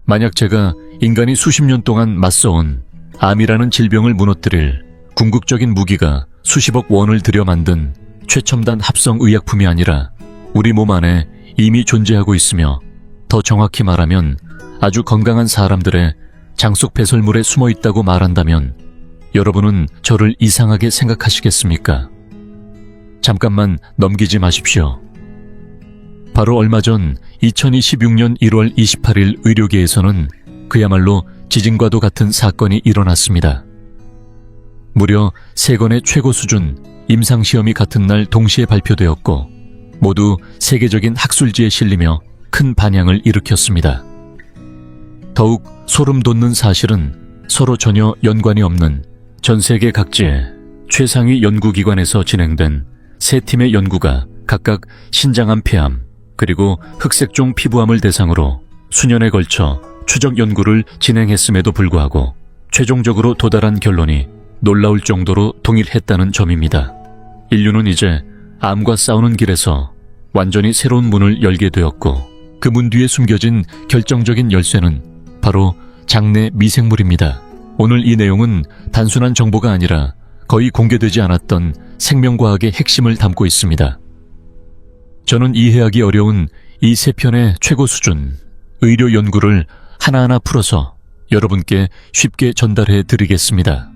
만약 제가 인간이 수십 년 동안 맞서온 암이라는 질병을 무너뜨릴 궁극적인 무기가 수십억 원을 들여 만든 최첨단 합성 의약품이 아니라 우리 몸 안에 이미 존재하고 있으며 더 정확히 말하면 아주 건강한 사람들의 장속 배설물에 숨어 있다고 말한다면 여러분은 저를 이상하게 생각하시겠습니까? 잠깐만 넘기지 마십시오. 바로 얼마 전 2026년 1월 28일 의료계에서는 그야말로 지진과도 같은 사건이 일어났습니다. 무려 3건의 최고 수준 임상시험이 같은 날 동시에 발표되었고 모두 세계적인 학술지에 실리며 큰 반향을 일으켰습니다. 더욱 소름 돋는 사실은 서로 전혀 연관이 없는 전 세계 각지의 최상위 연구기관에서 진행된 3팀의 연구가 각각 신장암 폐암 그리고 흑색종 피부암을 대상으로 수년에 걸쳐 추적 연구를 진행했음에도 불구하고 최종적으로 도달한 결론이 놀라울 정도로 동일했다는 점입니다. 인류는 이제 암과 싸우는 길에서 완전히 새로운 문을 열게 되었고 그 문 뒤에 숨겨진 결정적인 열쇠는 바로 장내 미생물입니다. 오늘 이 내용은 단순한 정보가 아니라 거의 공개되지 않았던 생명과학의 핵심을 담고 있습니다. 저는 이해하기 어려운 이 3편의 최고 수준 의료 연구를 하나하나 풀어서 여러분께 쉽게 전달해 드리겠습니다.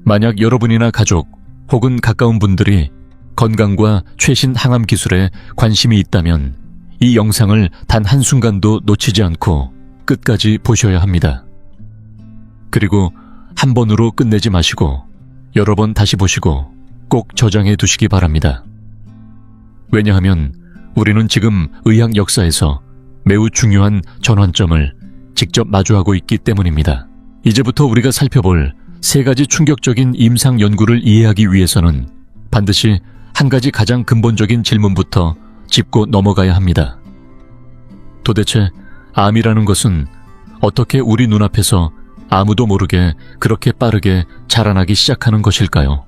만약 여러분이나 가족 혹은 가까운 분들이 건강과 최신 항암 기술에 관심이 있다면 이 영상을 단 한순간도 놓치지 않고 끝까지 보셔야 합니다. 그리고 한 번으로 끝내지 마시고 여러 번 다시 보시고 꼭 저장해 두시기 바랍니다. 왜냐하면 우리는 지금 의학 역사에서 매우 중요한 전환점을 직접 마주하고 있기 때문입니다. 이제부터 우리가 살펴볼 3가지 충격적인 임상 연구를 이해하기 위해서는 반드시 한 가지 가장 근본적인 질문부터 짚고 넘어가야 합니다. 도대체 암이라는 것은 어떻게 우리 눈앞에서 아무도 모르게 그렇게 빠르게 자라나기 시작하는 것일까요?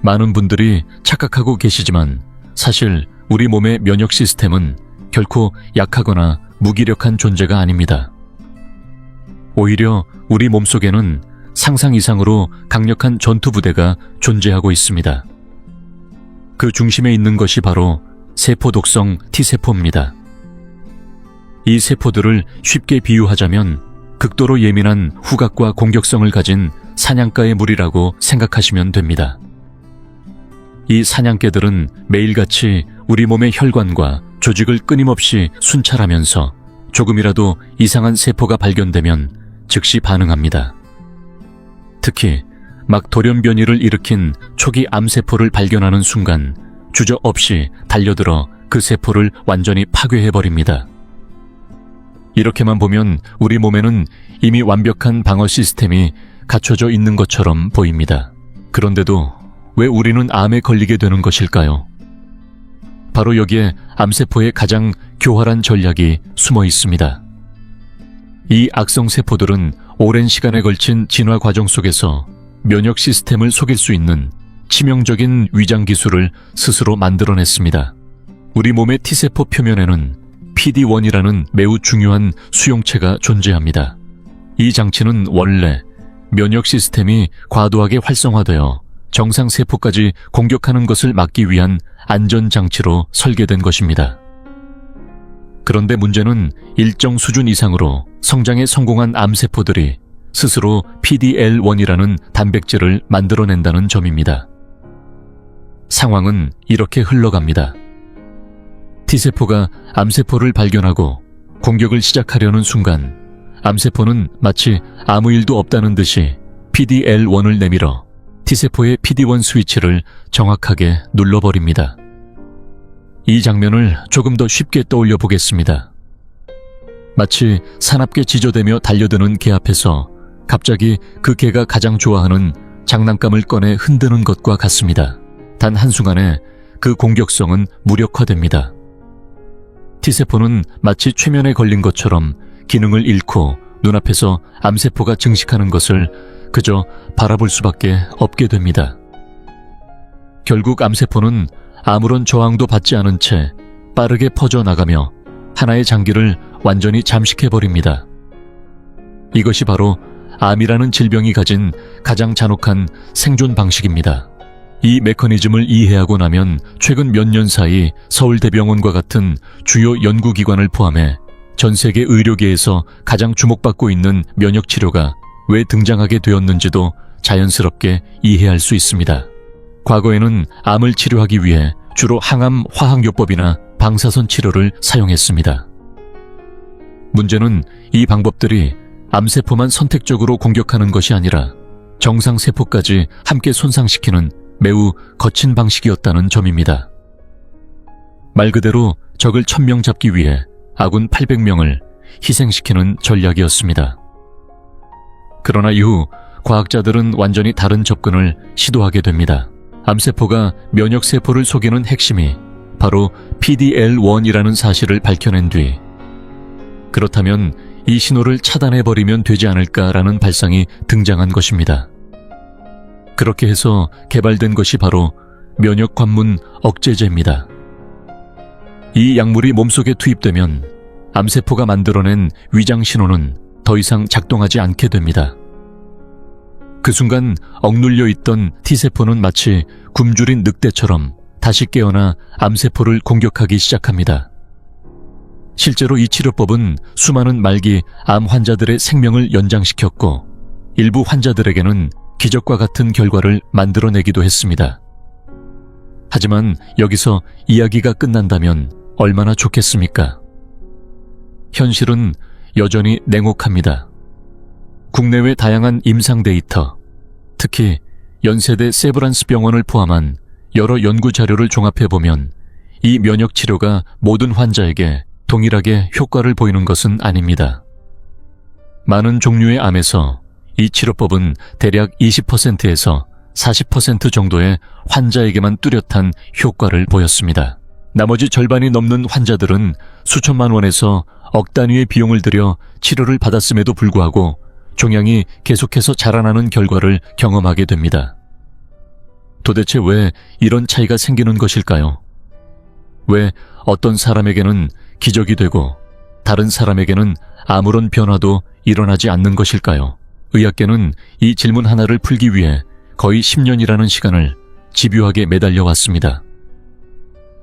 많은 분들이 착각하고 계시지만 사실 우리 몸의 면역 시스템은 결코 약하거나 무기력한 존재가 아닙니다. 오히려 우리 몸속에는 상상 이상으로 강력한 전투부대가 존재하고 있습니다. 그 중심에 있는 것이 바로 세포 독성 T세포입니다. 이 세포들을 쉽게 비유하자면 극도로 예민한 후각과 공격성을 가진 사냥가의 무리라고 생각하시면 됩니다. 이 사냥개들은 매일같이 우리 몸의 혈관과 조직을 끊임없이 순찰하면서 조금이라도 이상한 세포가 발견되면 즉시 반응합니다. 특히 막 돌연변이를 일으킨 초기 암세포를 발견하는 순간 주저없이 달려들어 그 세포를 완전히 파괴해버립니다. 이렇게만 보면 우리 몸에는 이미 완벽한 방어 시스템이 갖춰져 있는 것처럼 보입니다. 그런데도 왜 우리는 암에 걸리게 되는 것일까요? 바로 여기에 암세포의 가장 교활한 전략이 숨어 있습니다. 이 악성세포들은 오랜 시간에 걸친 진화 과정 속에서 면역 시스템을 속일 수 있는 치명적인 위장 기술을 스스로 만들어냈습니다. 우리 몸의 T세포 표면에는 PD-1이라는 매우 중요한 수용체가 존재합니다. 이 장치는 원래 면역 시스템이 과도하게 활성화되어 정상세포까지 공격하는 것을 막기 위한 안전장치로 설계된 것입니다. 그런데 문제는 일정 수준 이상으로 성장에 성공한 암세포들이 스스로 PDL1이라는 단백질을 만들어낸다는 점입니다. 상황은 이렇게 흘러갑니다. T세포가 암세포를 발견하고 공격을 시작하려는 순간 암세포는 마치 아무 일도 없다는 듯이 PDL1을 내밀어 T세포의 PD-1 스위치를 정확하게 눌러버립니다. 이 장면을 조금 더 쉽게 떠올려 보겠습니다. 마치 사납게 지저대며 달려드는 개 앞에서 갑자기 그 개가 가장 좋아하는 장난감을 꺼내 흔드는 것과 같습니다. 단 한순간에 그 공격성은 무력화됩니다. T세포는 마치 최면에 걸린 것처럼 기능을 잃고 눈앞에서 암세포가 증식하는 것을 그저 바라볼 수밖에 없게 됩니다. 결국 암세포는 아무런 저항도 받지 않은 채 빠르게 퍼져나가며 하나의 장기를 완전히 잠식해버립니다. 이것이 바로 암이라는 질병이 가진 가장 잔혹한 생존 방식입니다. 이 메커니즘을 이해하고 나면 최근 몇 년 사이 서울대병원과 같은 주요 연구기관을 포함해 전 세계 의료계에서 가장 주목받고 있는 면역치료가 왜 등장하게 되었는지도 자연스럽게 이해할 수 있습니다. 과거에는 암을 치료하기 위해 주로 항암 화학요법이나 방사선 치료를 사용했습니다. 문제는 이 방법들이 암세포만 선택적으로 공격하는 것이 아니라 정상세포까지 함께 손상시키는 매우 거친 방식이었다는 점입니다. 말 그대로 적을 1000명 잡기 위해 아군 800명을 희생시키는 전략이었습니다. 그러나 이후 과학자들은 완전히 다른 접근을 시도하게 됩니다. 암세포가 면역세포를 속이는 핵심이 바로 PD-L1이라는 사실을 밝혀낸 뒤, 그렇다면 이 신호를 차단해버리면 되지 않을까라는 발상이 등장한 것입니다. 그렇게 해서 개발된 것이 바로 면역관문 억제제입니다. 이 약물이 몸속에 투입되면 암세포가 만들어낸 위장신호는 더 이상 작동하지 않게 됩니다. 그 순간 억눌려 있던 T세포는 마치 굶주린 늑대처럼 다시 깨어나 암세포를 공격하기 시작합니다. 실제로 이 치료법은 수많은 말기 암 환자들의 생명을 연장시켰고 일부 환자들에게는 기적과 같은 결과를 만들어내기도 했습니다. 하지만 여기서 이야기가 끝난다면 얼마나 좋겠습니까? 현실은 여전히 냉혹합니다. 국내외 다양한 임상 데이터, 특히 연세대 세브란스 병원을 포함한 여러 연구 자료를 종합해보면 이 면역 치료가 모든 환자에게 동일하게 효과를 보이는 것은 아닙니다. 많은 종류의 암에서 이 치료법은 대략 20%에서 40% 정도의 환자에게만 뚜렷한 효과를 보였습니다. 나머지 절반이 넘는 환자들은 수천만 원에서 억 단위의 비용을 들여 치료를 받았음에도 불구하고 종양이 계속해서 자라나는 결과를 경험하게 됩니다. 도대체 왜 이런 차이가 생기는 것일까요? 왜 어떤 사람에게는 기적이 되고 다른 사람에게는 아무런 변화도 일어나지 않는 것일까요? 의학계는 이 질문 하나를 풀기 위해 거의 10년이라는 시간을 집요하게 매달려 왔습니다.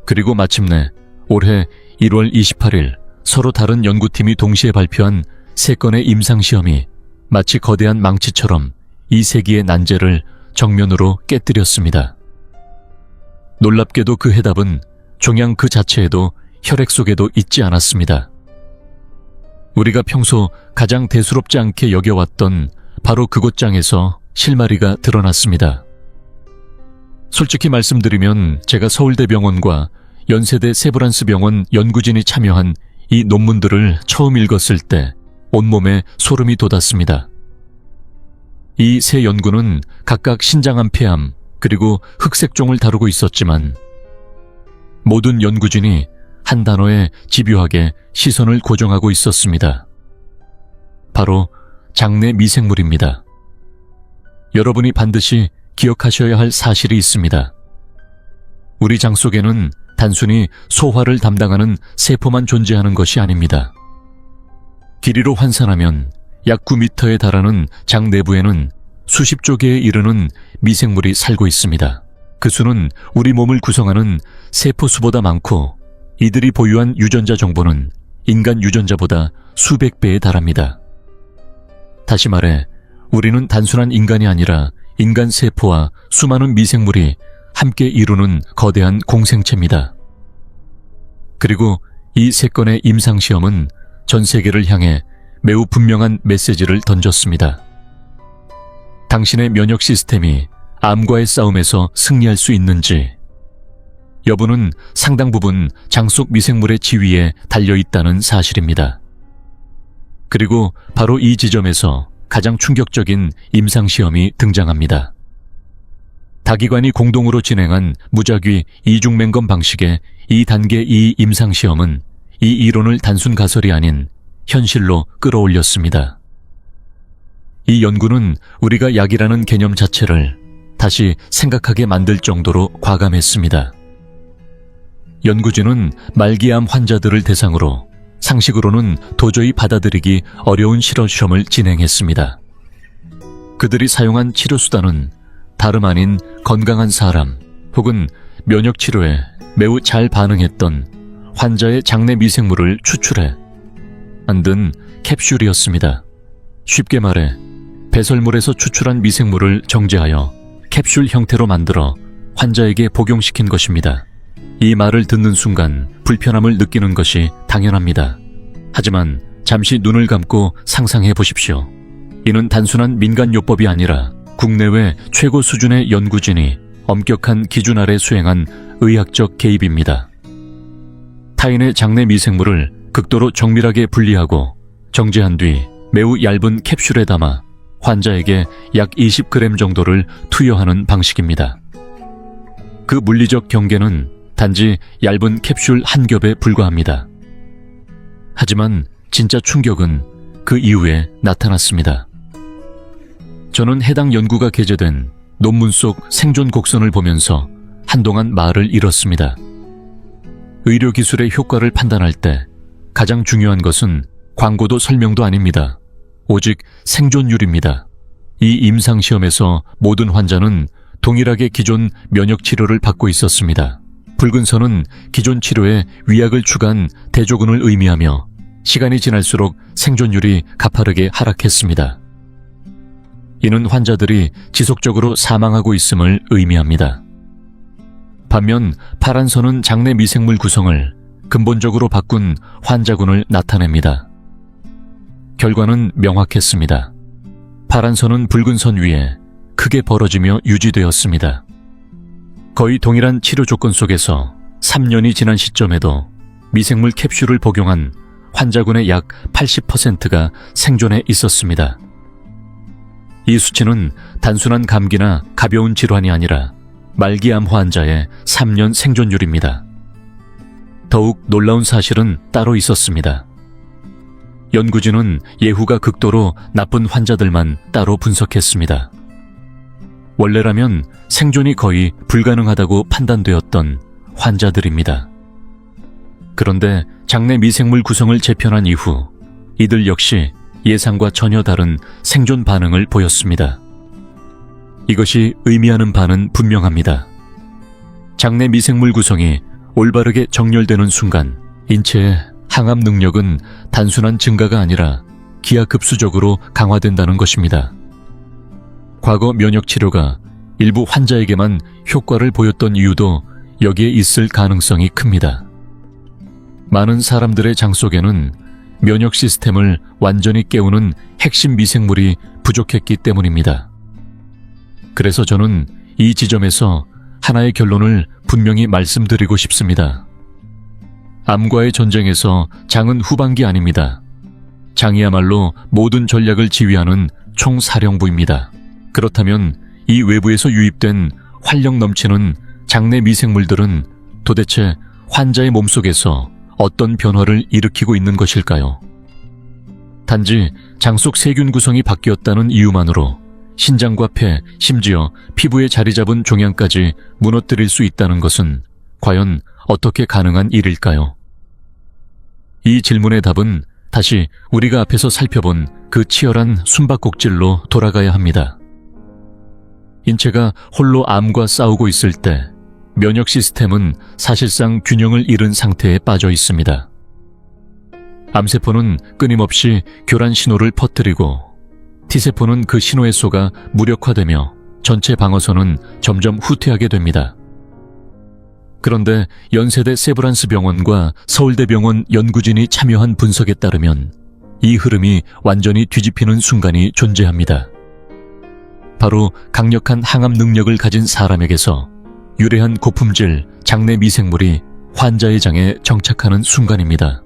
그리고 마침내 올해 1월 28일 서로 다른 연구팀이 동시에 발표한 3건의 임상시험이 마치 거대한 망치처럼 이 세기의 난제를 정면으로 깨뜨렸습니다. 놀랍게도 그 해답은 종양 그 자체에도 혈액 속에도 있지 않았습니다. 우리가 평소 가장 대수롭지 않게 여겨왔던 바로 그곳장에서 실마리가 드러났습니다. 솔직히 말씀드리면 제가 서울대병원과 연세대 세브란스 병원 연구진이 참여한 이 논문들을 처음 읽었을 때 온몸에 소름이 돋았습니다. 이 세 연구는 각각 신장암 폐암 그리고 흑색종을 다루고 있었지만 모든 연구진이 한 단어에 집요하게 시선을 고정하고 있었습니다. 바로 장내 미생물입니다. 여러분이 반드시 기억하셔야 할 사실이 있습니다. 우리 장 속에는 단순히 소화를 담당하는 세포만 존재하는 것이 아닙니다. 길이로 환산하면 약 9m에 달하는 장 내부에는 수십조 개에 이르는 미생물이 살고 있습니다. 그 수는 우리 몸을 구성하는 세포 수보다 많고 이들이 보유한 유전자 정보는 인간 유전자보다 수백 배에 달합니다. 다시 말해 우리는 단순한 인간이 아니라 인간 세포와 수많은 미생물이 함께 이루는 거대한 공생체입니다. 그리고 이 3건의 임상시험은 전 세계를 향해 매우 분명한 메시지를 던졌습니다. 당신의 면역 시스템이 암과의 싸움에서 승리할 수 있는지, 여부는 상당 부분 장 속 미생물의 지위에 달려있다는 사실입니다. 그리고 바로 이 지점에서 가장 충격적인 임상시험이 등장합니다. 다기관이 공동으로 진행한 무작위 이중맹검 방식의 2단계 이 임상시험은 이 이론을 단순 가설이 아닌 현실로 끌어올렸습니다. 이 연구는 우리가 약이라는 개념 자체를 다시 생각하게 만들 정도로 과감했습니다. 연구진은 말기암 환자들을 대상으로 상식으로는 도저히 받아들이기 어려운 실험을 진행했습니다. 그들이 사용한 치료수단은 다름 아닌 건강한 사람 혹은 면역치료에 매우 잘 반응했던 환자의 장내 미생물을 추출해 만든 캡슐이었습니다. 쉽게 말해 배설물에서 추출한 미생물을 정제하여 캡슐 형태로 만들어 환자에게 복용시킨 것입니다. 이 말을 듣는 순간 불편함을 느끼는 것이 당연합니다. 하지만 잠시 눈을 감고 상상해 보십시오. 이는 단순한 민간요법이 아니라 국내외 최고 수준의 연구진이 엄격한 기준 아래 수행한 의학적 개입입니다. 타인의 장내 미생물을 극도로 정밀하게 분리하고 정제한 뒤 매우 얇은 캡슐에 담아 환자에게 약 20g 정도를 투여하는 방식입니다. 그 물리적 경계는 단지 얇은 캡슐 한 겹에 불과합니다. 하지만 진짜 충격은 그 이후에 나타났습니다. 저는 해당 연구가 게재된 논문 속 생존 곡선을 보면서 한동안 말을 잃었습니다. 의료기술의 효과를 판단할 때 가장 중요한 것은 광고도 설명도 아닙니다. 오직 생존율입니다. 이 임상시험에서 모든 환자는 동일하게 기존 면역치료를 받고 있었습니다. 붉은 선은 기존 치료에 위약을 추가한 대조군을 의미하며 시간이 지날수록 생존율이 가파르게 하락했습니다. 이는 환자들이 지속적으로 사망하고 있음을 의미합니다. 반면 파란 선은 장내 미생물 구성을 근본적으로 바꾼 환자군을 나타냅니다. 결과는 명확했습니다. 파란 선은 붉은 선 위에 크게 벌어지며 유지되었습니다. 거의 동일한 치료 조건 속에서 3년이 지난 시점에도 미생물 캡슐을 복용한 환자군의 약 80%가 생존해 있었습니다. 이 수치는 단순한 감기나 가벼운 질환이 아니라 말기암 환자의 3년 생존율입니다. 더욱 놀라운 사실은 따로 있었습니다. 연구진은 예후가 극도로 나쁜 환자들만 따로 분석했습니다. 원래라면 생존이 거의 불가능하다고 판단되었던 환자들입니다. 그런데 장내 미생물 구성을 재편한 이후 이들 역시 예상과 전혀 다른 생존 반응을 보였습니다. 이것이 의미하는 바는 분명합니다. 장내 미생물 구성이 올바르게 정렬되는 순간 인체의 항암 능력은 단순한 증가가 아니라 기하급수적으로 강화된다는 것입니다. 과거 면역치료가 일부 환자에게만 효과를 보였던 이유도 여기에 있을 가능성이 큽니다. 많은 사람들의 장 속에는 면역 시스템을 완전히 깨우는 핵심 미생물이 부족했기 때문입니다. 그래서 저는 이 지점에서 하나의 결론을 분명히 말씀드리고 싶습니다. 암과의 전쟁에서 장은 후방기 아닙니다. 장이야말로 모든 전략을 지휘하는 총사령부입니다. 그렇다면 이 외부에서 유입된 활력 넘치는 장내 미생물들은 도대체 환자의 몸속에서 어떤 변화를 일으키고 있는 것일까요? 단지 장 속 세균 구성이 바뀌었다는 이유만으로 신장과 폐, 심지어 피부에 자리 잡은 종양까지 무너뜨릴 수 있다는 것은 과연 어떻게 가능한 일일까요? 이 질문의 답은 다시 우리가 앞에서 살펴본 그 치열한 숨바꼭질로 돌아가야 합니다. 인체가 홀로 암과 싸우고 있을 때 면역 시스템은 사실상 균형을 잃은 상태에 빠져 있습니다. 암세포는 끊임없이 교란 신호를 퍼뜨리고 T세포는 그 신호에 속아 무력화되며 전체 방어선은 점점 후퇴하게 됩니다. 그런데 연세대 세브란스 병원과 서울대병원 연구진이 참여한 분석에 따르면 이 흐름이 완전히 뒤집히는 순간이 존재합니다. 바로 강력한 항암 능력을 가진 사람에게서 유래한 고품질 장내 미생물이 환자의 장에 정착하는 순간입니다.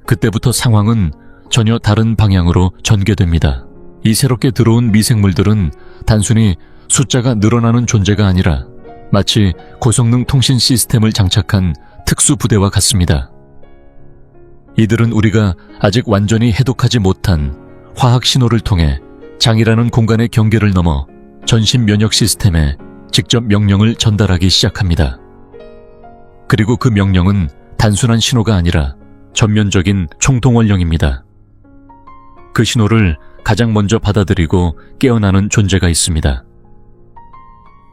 그때부터 상황은 전혀 다른 방향으로 전개됩니다. 이 새롭게 들어온 미생물들은 단순히 숫자가 늘어나는 존재가 아니라 마치 고성능 통신 시스템을 장착한 특수부대와 같습니다. 이들은 우리가 아직 완전히 해독하지 못한 화학 신호를 통해 장이라는 공간의 경계를 넘어 전신 면역 시스템에 직접 명령을 전달하기 시작합니다. 그리고 그 명령은 단순한 신호가 아니라 전면적인 총통원령입니다. 그 신호를 가장 먼저 받아들이고 깨어나는 존재가 있습니다.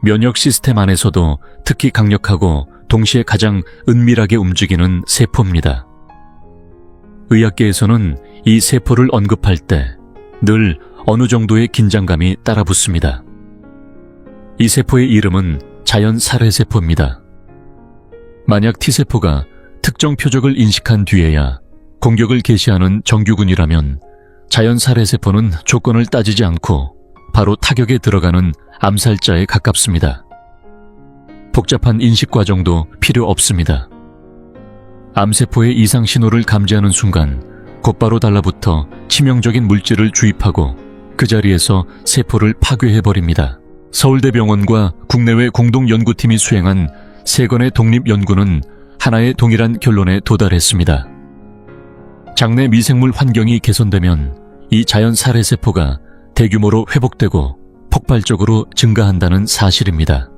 면역 시스템 안에서도 특히 강력하고 동시에 가장 은밀하게 움직이는 세포입니다. 의학계에서는 이 세포를 언급할 때 늘 어느 정도의 긴장감이 따라붙습니다. 이 세포의 이름은 자연 살해세포입니다. 만약 T세포가 특정 표적을 인식한 뒤에야 공격을 개시하는 정규군이라면 자연 살해세포는 조건을 따지지 않고 바로 타격에 들어가는 암살자에 가깝습니다. 복잡한 인식 과정도 필요 없습니다. 암세포의 이상 신호를 감지하는 순간 곧바로 달라붙어 치명적인 물질을 주입하고 그 자리에서 세포를 파괴해버립니다. 서울대병원과 국내외 공동연구팀이 수행한 3건의 독립연구는 하나의 동일한 결론에 도달했습니다. 장내 미생물 환경이 개선되면 이 자연 살해세포가 대규모로 회복되고 폭발적으로 증가한다는 사실입니다.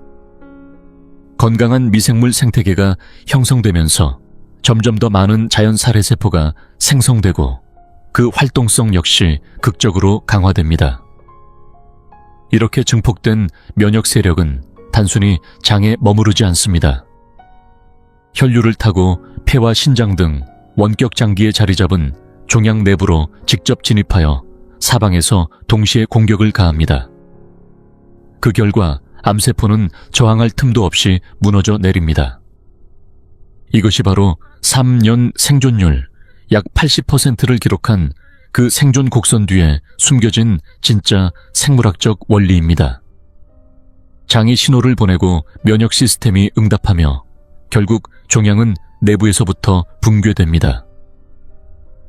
건강한 미생물 생태계가 형성되면서 점점 더 많은 자연 살해세포가 생성되고 그 활동성 역시 극적으로 강화됩니다. 이렇게 증폭된 면역 세력은 단순히 장에 머무르지 않습니다. 혈류를 타고 폐와 신장 등 원격 장기에 자리 잡은 종양 내부로 직접 진입하여 사방에서 동시에 공격을 가합니다. 그 결과 암세포는 저항할 틈도 없이 무너져 내립니다. 이것이 바로 3년 생존율 약 80%를 기록한 그 생존 곡선 뒤에 숨겨진 진짜 생물학적 원리입니다. 장이 신호를 보내고 면역 시스템이 응답하며 결국 종양은 내부에서부터 붕괴됩니다.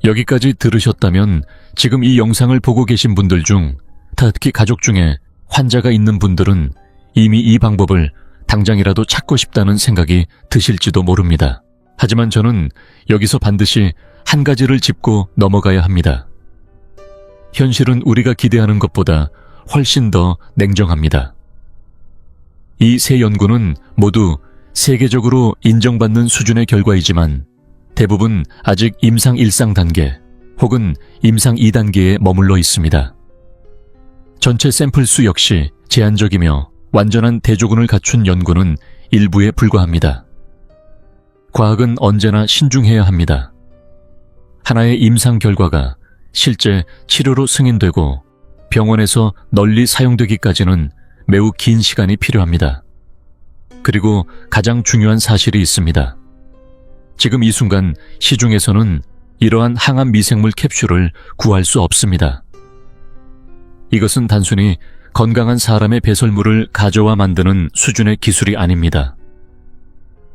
여기까지 들으셨다면 지금 이 영상을 보고 계신 분들 중 특히 가족 중에 환자가 있는 분들은 이미 이 방법을 당장이라도 찾고 싶다는 생각이 드실지도 모릅니다. 하지만 저는 여기서 반드시 한 가지를 짚고 넘어가야 합니다. 현실은 우리가 기대하는 것보다 훨씬 더 냉정합니다. 이 세 연구는 모두 세계적으로 인정받는 수준의 결과이지만 대부분 아직 임상 1상 단계 혹은 임상 2단계에 머물러 있습니다. 전체 샘플 수 역시 제한적이며 완전한 대조군을 갖춘 연구는 일부에 불과합니다. 과학은 언제나 신중해야 합니다. 하나의 임상 결과가 실제 치료로 승인되고 병원에서 널리 사용되기까지는 매우 긴 시간이 필요합니다. 그리고 가장 중요한 사실이 있습니다. 지금 이 순간 시중에서는 이러한 항암 미생물 캡슐을 구할 수 없습니다. 이것은 단순히 건강한 사람의 배설물을 가져와 만드는 수준의 기술이 아닙니다.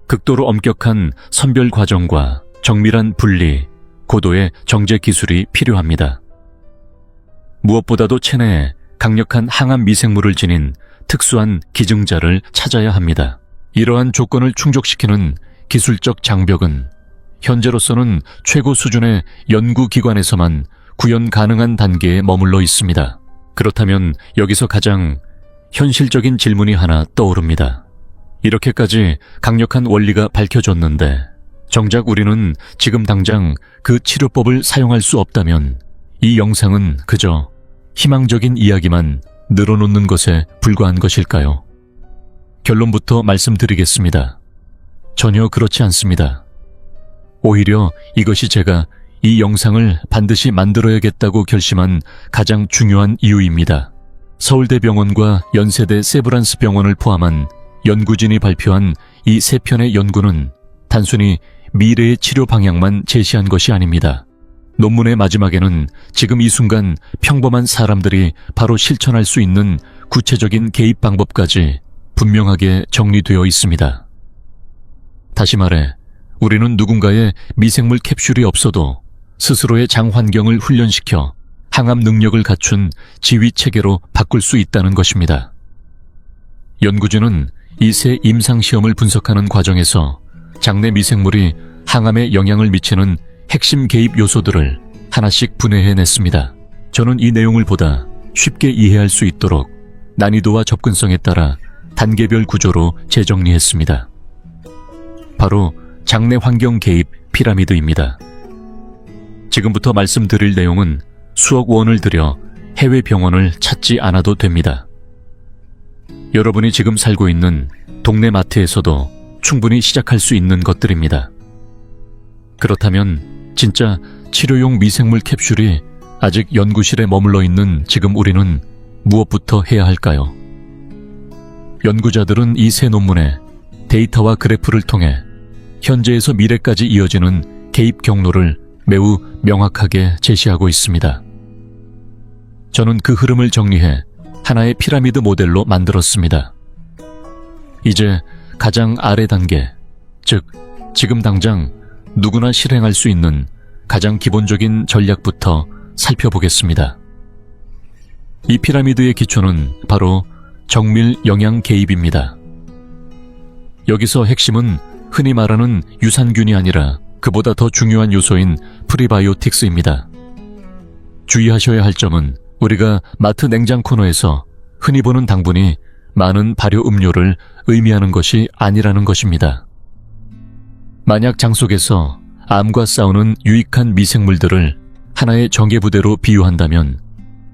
극도로 엄격한 선별 과정과 정밀한 분리, 고도의 정제 기술이 필요합니다. 무엇보다도 체내에 강력한 항암 미생물을 지닌 특수한 기증자를 찾아야 합니다. 이러한 조건을 충족시키는 기술적 장벽은 현재로서는 최고 수준의 연구기관에서만 구현 가능한 단계에 머물러 있습니다. 그렇다면 여기서 가장 현실적인 질문이 하나 떠오릅니다. 이렇게까지 강력한 원리가 밝혀졌는데 정작 우리는 지금 당장 그 치료법을 사용할 수 없다면 이 영상은 그저 희망적인 이야기만 늘어놓는 것에 불과한 것일까요? 결론부터 말씀드리겠습니다. 전혀 그렇지 않습니다. 오히려 이것이 제가 이 영상을 반드시 만들어야겠다고 결심한 가장 중요한 이유입니다. 서울대병원과 연세대 세브란스 병원을 포함한 연구진이 발표한 이 3편의 연구는 단순히 미래의 치료 방향만 제시한 것이 아닙니다. 논문의 마지막에는 지금 이 순간 평범한 사람들이 바로 실천할 수 있는 구체적인 개입 방법까지 분명하게 정리되어 있습니다. 다시 말해, 우리는 누군가의 미생물 캡슐이 없어도 스스로의 장 환경을 훈련시켜 항암 능력을 갖춘 지휘 체계로 바꿀 수 있다는 것입니다. 연구진은 이 세 임상시험을 분석하는 과정에서 장내 미생물이 항암에 영향을 미치는 핵심 개입 요소들을 하나씩 분해해냈습니다. 저는 이 내용을 보다 쉽게 이해할 수 있도록 난이도와 접근성에 따라 단계별 구조로 재정리했습니다. 바로 장내 환경 개입 피라미드입니다. 지금부터 말씀드릴 내용은 수억 원을 들여 해외 병원을 찾지 않아도 됩니다. 여러분이 지금 살고 있는 동네 마트에서도 충분히 시작할 수 있는 것들입니다. 그렇다면 진짜 치료용 미생물 캡슐이 아직 연구실에 머물러 있는 지금 우리는 무엇부터 해야 할까요? 연구자들은 이 새 논문에 데이터와 그래프를 통해 현재에서 미래까지 이어지는 개입 경로를 매우 명확하게 제시하고 있습니다. 저는 그 흐름을 정리해 하나의 피라미드 모델로 만들었습니다. 이제 가장 아래 단계, 즉 지금 당장 누구나 실행할 수 있는 가장 기본적인 전략부터 살펴보겠습니다. 이 피라미드의 기초는 바로 정밀 영양 개입입니다. 여기서 핵심은 흔히 말하는 유산균이 아니라 그보다 더 중요한 요소인 프리바이오틱스입니다. 주의하셔야 할 점은 우리가 마트 냉장 코너에서 흔히 보는 당분이 많은 발효 음료를 의미하는 것이 아니라는 것입니다. 만약 장 속에서 암과 싸우는 유익한 미생물들을 하나의 전개부대로 비유한다면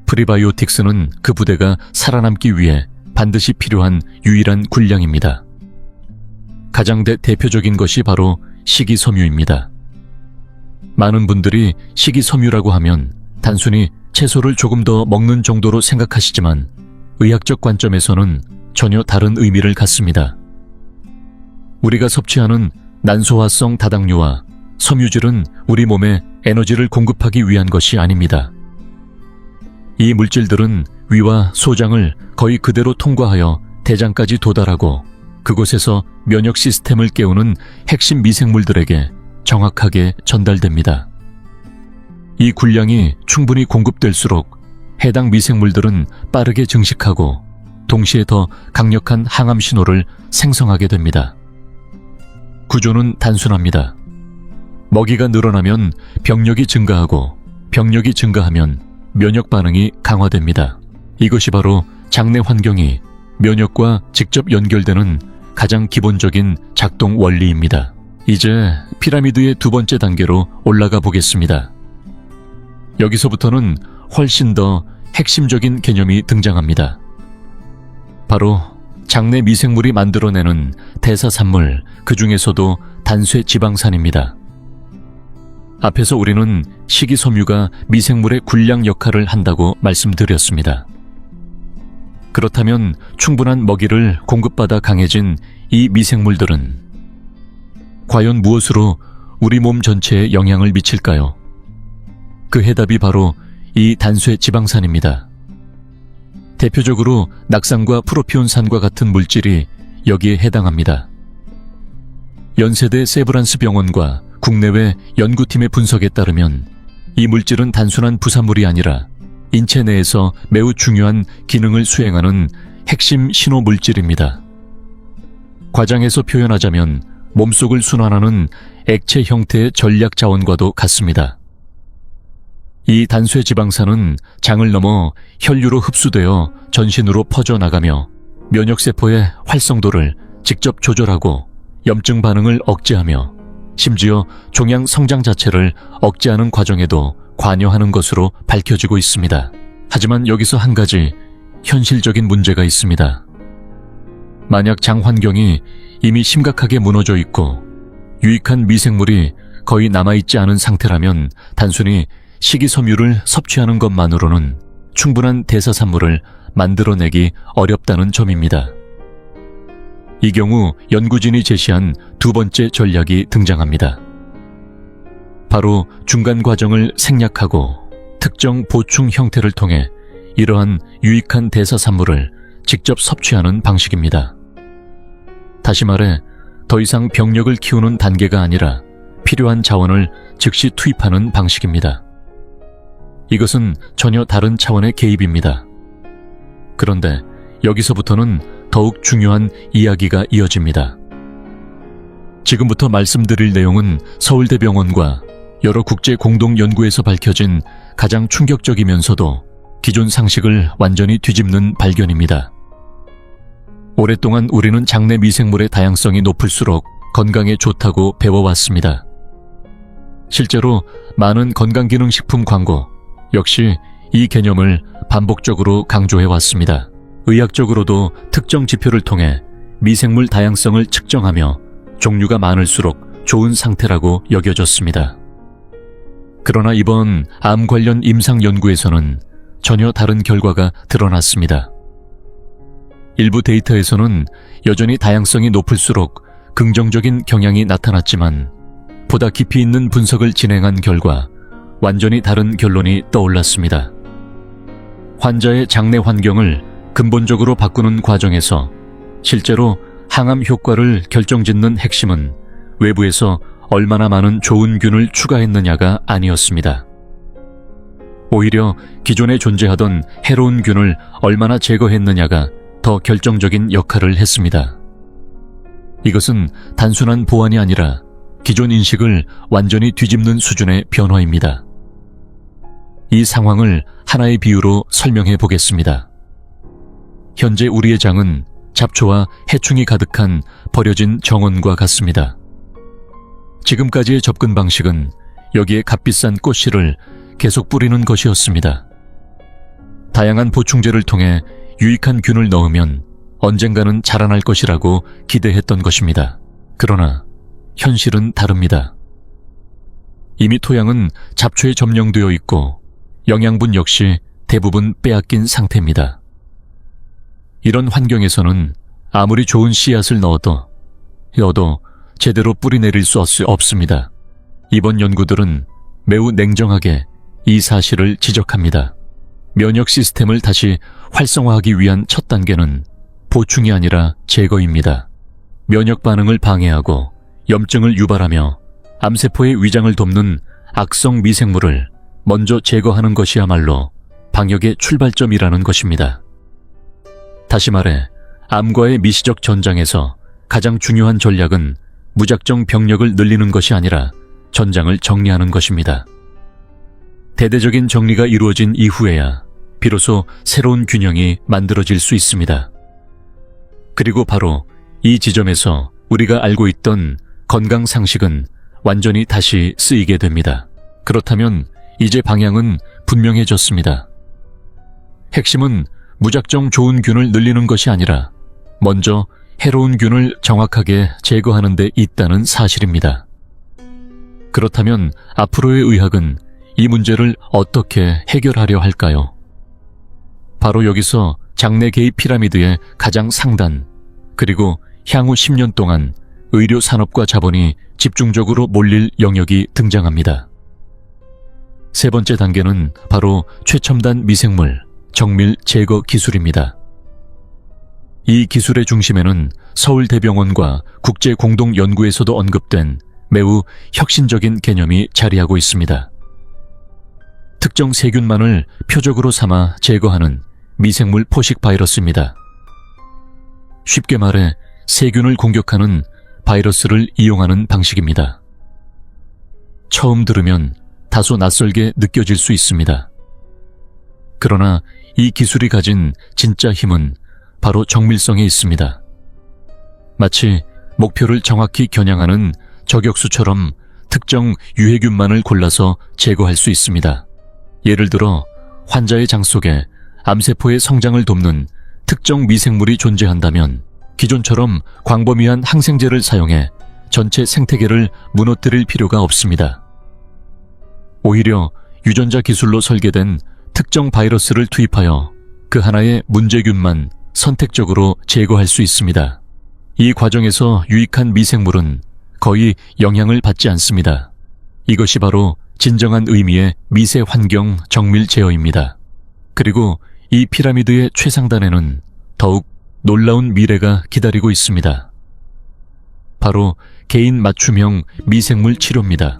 프리바이오틱스는 그 부대가 살아남기 위해 반드시 필요한 유일한 군량입니다. 가장 대표적인 것이 바로 식이섬유입니다. 많은 분들이 식이섬유라고 하면 단순히 채소를 조금 더 먹는 정도로 생각하시지만 의학적 관점에서는 전혀 다른 의미를 갖습니다. 우리가 섭취하는 난소화성 다당류와 섬유질은 우리 몸에 에너지를 공급하기 위한 것이 아닙니다. 이 물질들은 위와 소장을 거의 그대로 통과하여 대장까지 도달하고 그곳에서 면역 시스템을 깨우는 핵심 미생물들에게 정확하게 전달됩니다. 이 군량이 충분히 공급될수록 해당 미생물들은 빠르게 증식하고 동시에 더 강력한 항암 신호를 생성하게 됩니다. 구조는 단순합니다. 먹이가 늘어나면 병력이 증가하고 병력이 증가하면 면역 반응이 강화됩니다. 이것이 바로 장내 환경이 면역과 직접 연결되는 가장 기본적인 작동 원리입니다. 이제 피라미드의 두 번째 단계로 올라가 보겠습니다. 여기서부터는 훨씬 더 핵심적인 개념이 등장합니다. 바로 장내 미생물이 만들어내는 대사산물, 그 중에서도 단쇄 지방산입니다. 앞에서 우리는 식이섬유가 미생물의 군량 역할을 한다고 말씀드렸습니다. 그렇다면 충분한 먹이를 공급받아 강해진 이 미생물들은 과연 무엇으로 우리 몸 전체에 영향을 미칠까요? 그 해답이 바로 이 단쇄 지방산입니다. 대표적으로 낙산과 프로피온산과 같은 물질이 여기에 해당합니다. 연세대 세브란스 병원과 국내외 연구팀의 분석에 따르면 이 물질은 단순한 부산물이 아니라 인체 내에서 매우 중요한 기능을 수행하는 핵심 신호 물질입니다. 과장해서 표현하자면 몸속을 순환하는 액체 형태의 전략 자원과도 같습니다. 이 단쇄 지방산은 장을 넘어 혈류로 흡수되어 전신으로 퍼져나가며 면역세포의 활성도를 직접 조절하고 염증 반응을 억제하며 심지어 종양 성장 자체를 억제하는 과정에도 관여하는 것으로 밝혀지고 있습니다. 하지만 여기서 한 가지 현실적인 문제가 있습니다. 만약 장 환경이 이미 심각하게 무너져 있고 유익한 미생물이 거의 남아있지 않은 상태라면 단순히 식이섬유를 섭취하는 것만으로는 충분한 대사산물을 만들어내기 어렵다는 점입니다. 이 경우 연구진이 제시한 두 번째 전략이 등장합니다. 바로 중간 과정을 생략하고 특정 보충 형태를 통해 이러한 유익한 대사산물을 직접 섭취하는 방식입니다. 다시 말해 더 이상 병력을 키우는 단계가 아니라 필요한 자원을 즉시 투입하는 방식입니다. 이것은 전혀 다른 차원의 개입입니다. 그런데 여기서부터는 더욱 중요한 이야기가 이어집니다. 지금부터 말씀드릴 내용은 서울대병원과 여러 국제 공동 연구에서 밝혀진 가장 충격적이면서도 기존 상식을 완전히 뒤집는 발견입니다. 오랫동안 우리는 장내 미생물의 다양성이 높을수록 건강에 좋다고 배워왔습니다. 실제로 많은 건강기능식품 광고 역시 이 개념을 반복적으로 강조해 왔습니다. 의학적으로도 특정 지표를 통해 미생물 다양성을 측정하며 종류가 많을수록 좋은 상태라고 여겨졌습니다. 그러나 이번 암 관련 임상 연구에서는 전혀 다른 결과가 드러났습니다. 일부 데이터에서는 여전히 다양성이 높을수록 긍정적인 경향이 나타났지만 보다 깊이 있는 분석을 진행한 결과 완전히 다른 결론이 떠올랐습니다. 환자의 장내 환경을 근본적으로 바꾸는 과정에서 실제로 항암 효과를 결정짓는 핵심은 외부에서 얼마나 많은 좋은 균을 추가했느냐가 아니었습니다. 오히려 기존에 존재하던 해로운 균을 얼마나 제거했느냐가 더 결정적인 역할을 했습니다. 이것은 단순한 보완이 아니라 기존 인식을 완전히 뒤집는 수준의 변화입니다. 이 상황을 하나의 비유로 설명해 보겠습니다. 현재 우리의 장은 잡초와 해충이 가득한 버려진 정원과 같습니다. 지금까지의 접근 방식은 여기에 값비싼 꽃씨를 계속 뿌리는 것이었습니다. 다양한 보충제를 통해 유익한 균을 넣으면 언젠가는 자라날 것이라고 기대했던 것입니다. 그러나 현실은 다릅니다. 이미 토양은 잡초에 점령되어 있고 영양분 역시 대부분 빼앗긴 상태입니다. 이런 환경에서는 아무리 좋은 씨앗을 넣어도 제대로 뿌리내릴 수 없습니다. 이번 연구들은 매우 냉정하게 이 사실을 지적합니다. 면역 시스템을 다시 활성화하기 위한 첫 단계는 보충이 아니라 제거입니다. 면역 반응을 방해하고 염증을 유발하며 암세포의 위장을 돕는 악성 미생물을 먼저 제거하는 것이야말로 방역의 출발점이라는 것입니다. 다시 말해 암과의 미시적 전장에서 가장 중요한 전략은 무작정 병력을 늘리는 것이 아니라 전장을 정리하는 것입니다. 대대적인 정리가 이루어진 이후에야 비로소 새로운 균형이 만들어질 수 있습니다. 그리고 바로 이 지점에서 우리가 알고 있던 건강 상식은 완전히 다시 쓰이게 됩니다. 그렇다면 이제 방향은 분명해졌습니다. 핵심은 무작정 좋은 균을 늘리는 것이 아니라 먼저 해로운 균을 정확하게 제거하는 데 있다는 사실입니다. 그렇다면 앞으로의 의학은 이 문제를 어떻게 해결하려 할까요? 바로 여기서 장내 개입 피라미드의 가장 상단, 그리고 향후 10년 동안 의료 산업과 자본이 집중적으로 몰릴 영역이 등장합니다. 세 번째 단계는 바로 최첨단 미생물, 정밀 제거 기술입니다. 이 기술의 중심에는 서울대병원과 국제공동연구에서도 언급된 매우 혁신적인 개념이 자리하고 있습니다. 특정 세균만을 표적으로 삼아 제거하는 미생물 포식 바이러스입니다. 쉽게 말해 세균을 공격하는 바이러스를 이용하는 방식입니다. 처음 들으면 다소 낯설게 느껴질 수 있습니다. 그러나 이 기술이 가진 진짜 힘은 바로 정밀성에 있습니다. 마치 목표를 정확히 겨냥하는 저격수처럼 특정 유해균만을 골라서 제거할 수 있습니다. 예를 들어 환자의 장 속에 암세포의 성장을 돕는 특정 미생물이 존재한다면 기존처럼 광범위한 항생제를 사용해 전체 생태계를 무너뜨릴 필요가 없습니다. 오히려 유전자 기술로 설계된 특정 바이러스를 투입하여 그 하나의 문제균만 선택적으로 제거할 수 있습니다. 이 과정에서 유익한 미생물은 거의 영향을 받지 않습니다. 이것이 바로 진정한 의미의 미세 환경 정밀 제어입니다. 그리고 이 피라미드의 최상단에는 더욱 놀라운 미래가 기다리고 있습니다. 바로 개인 맞춤형 미생물 치료입니다.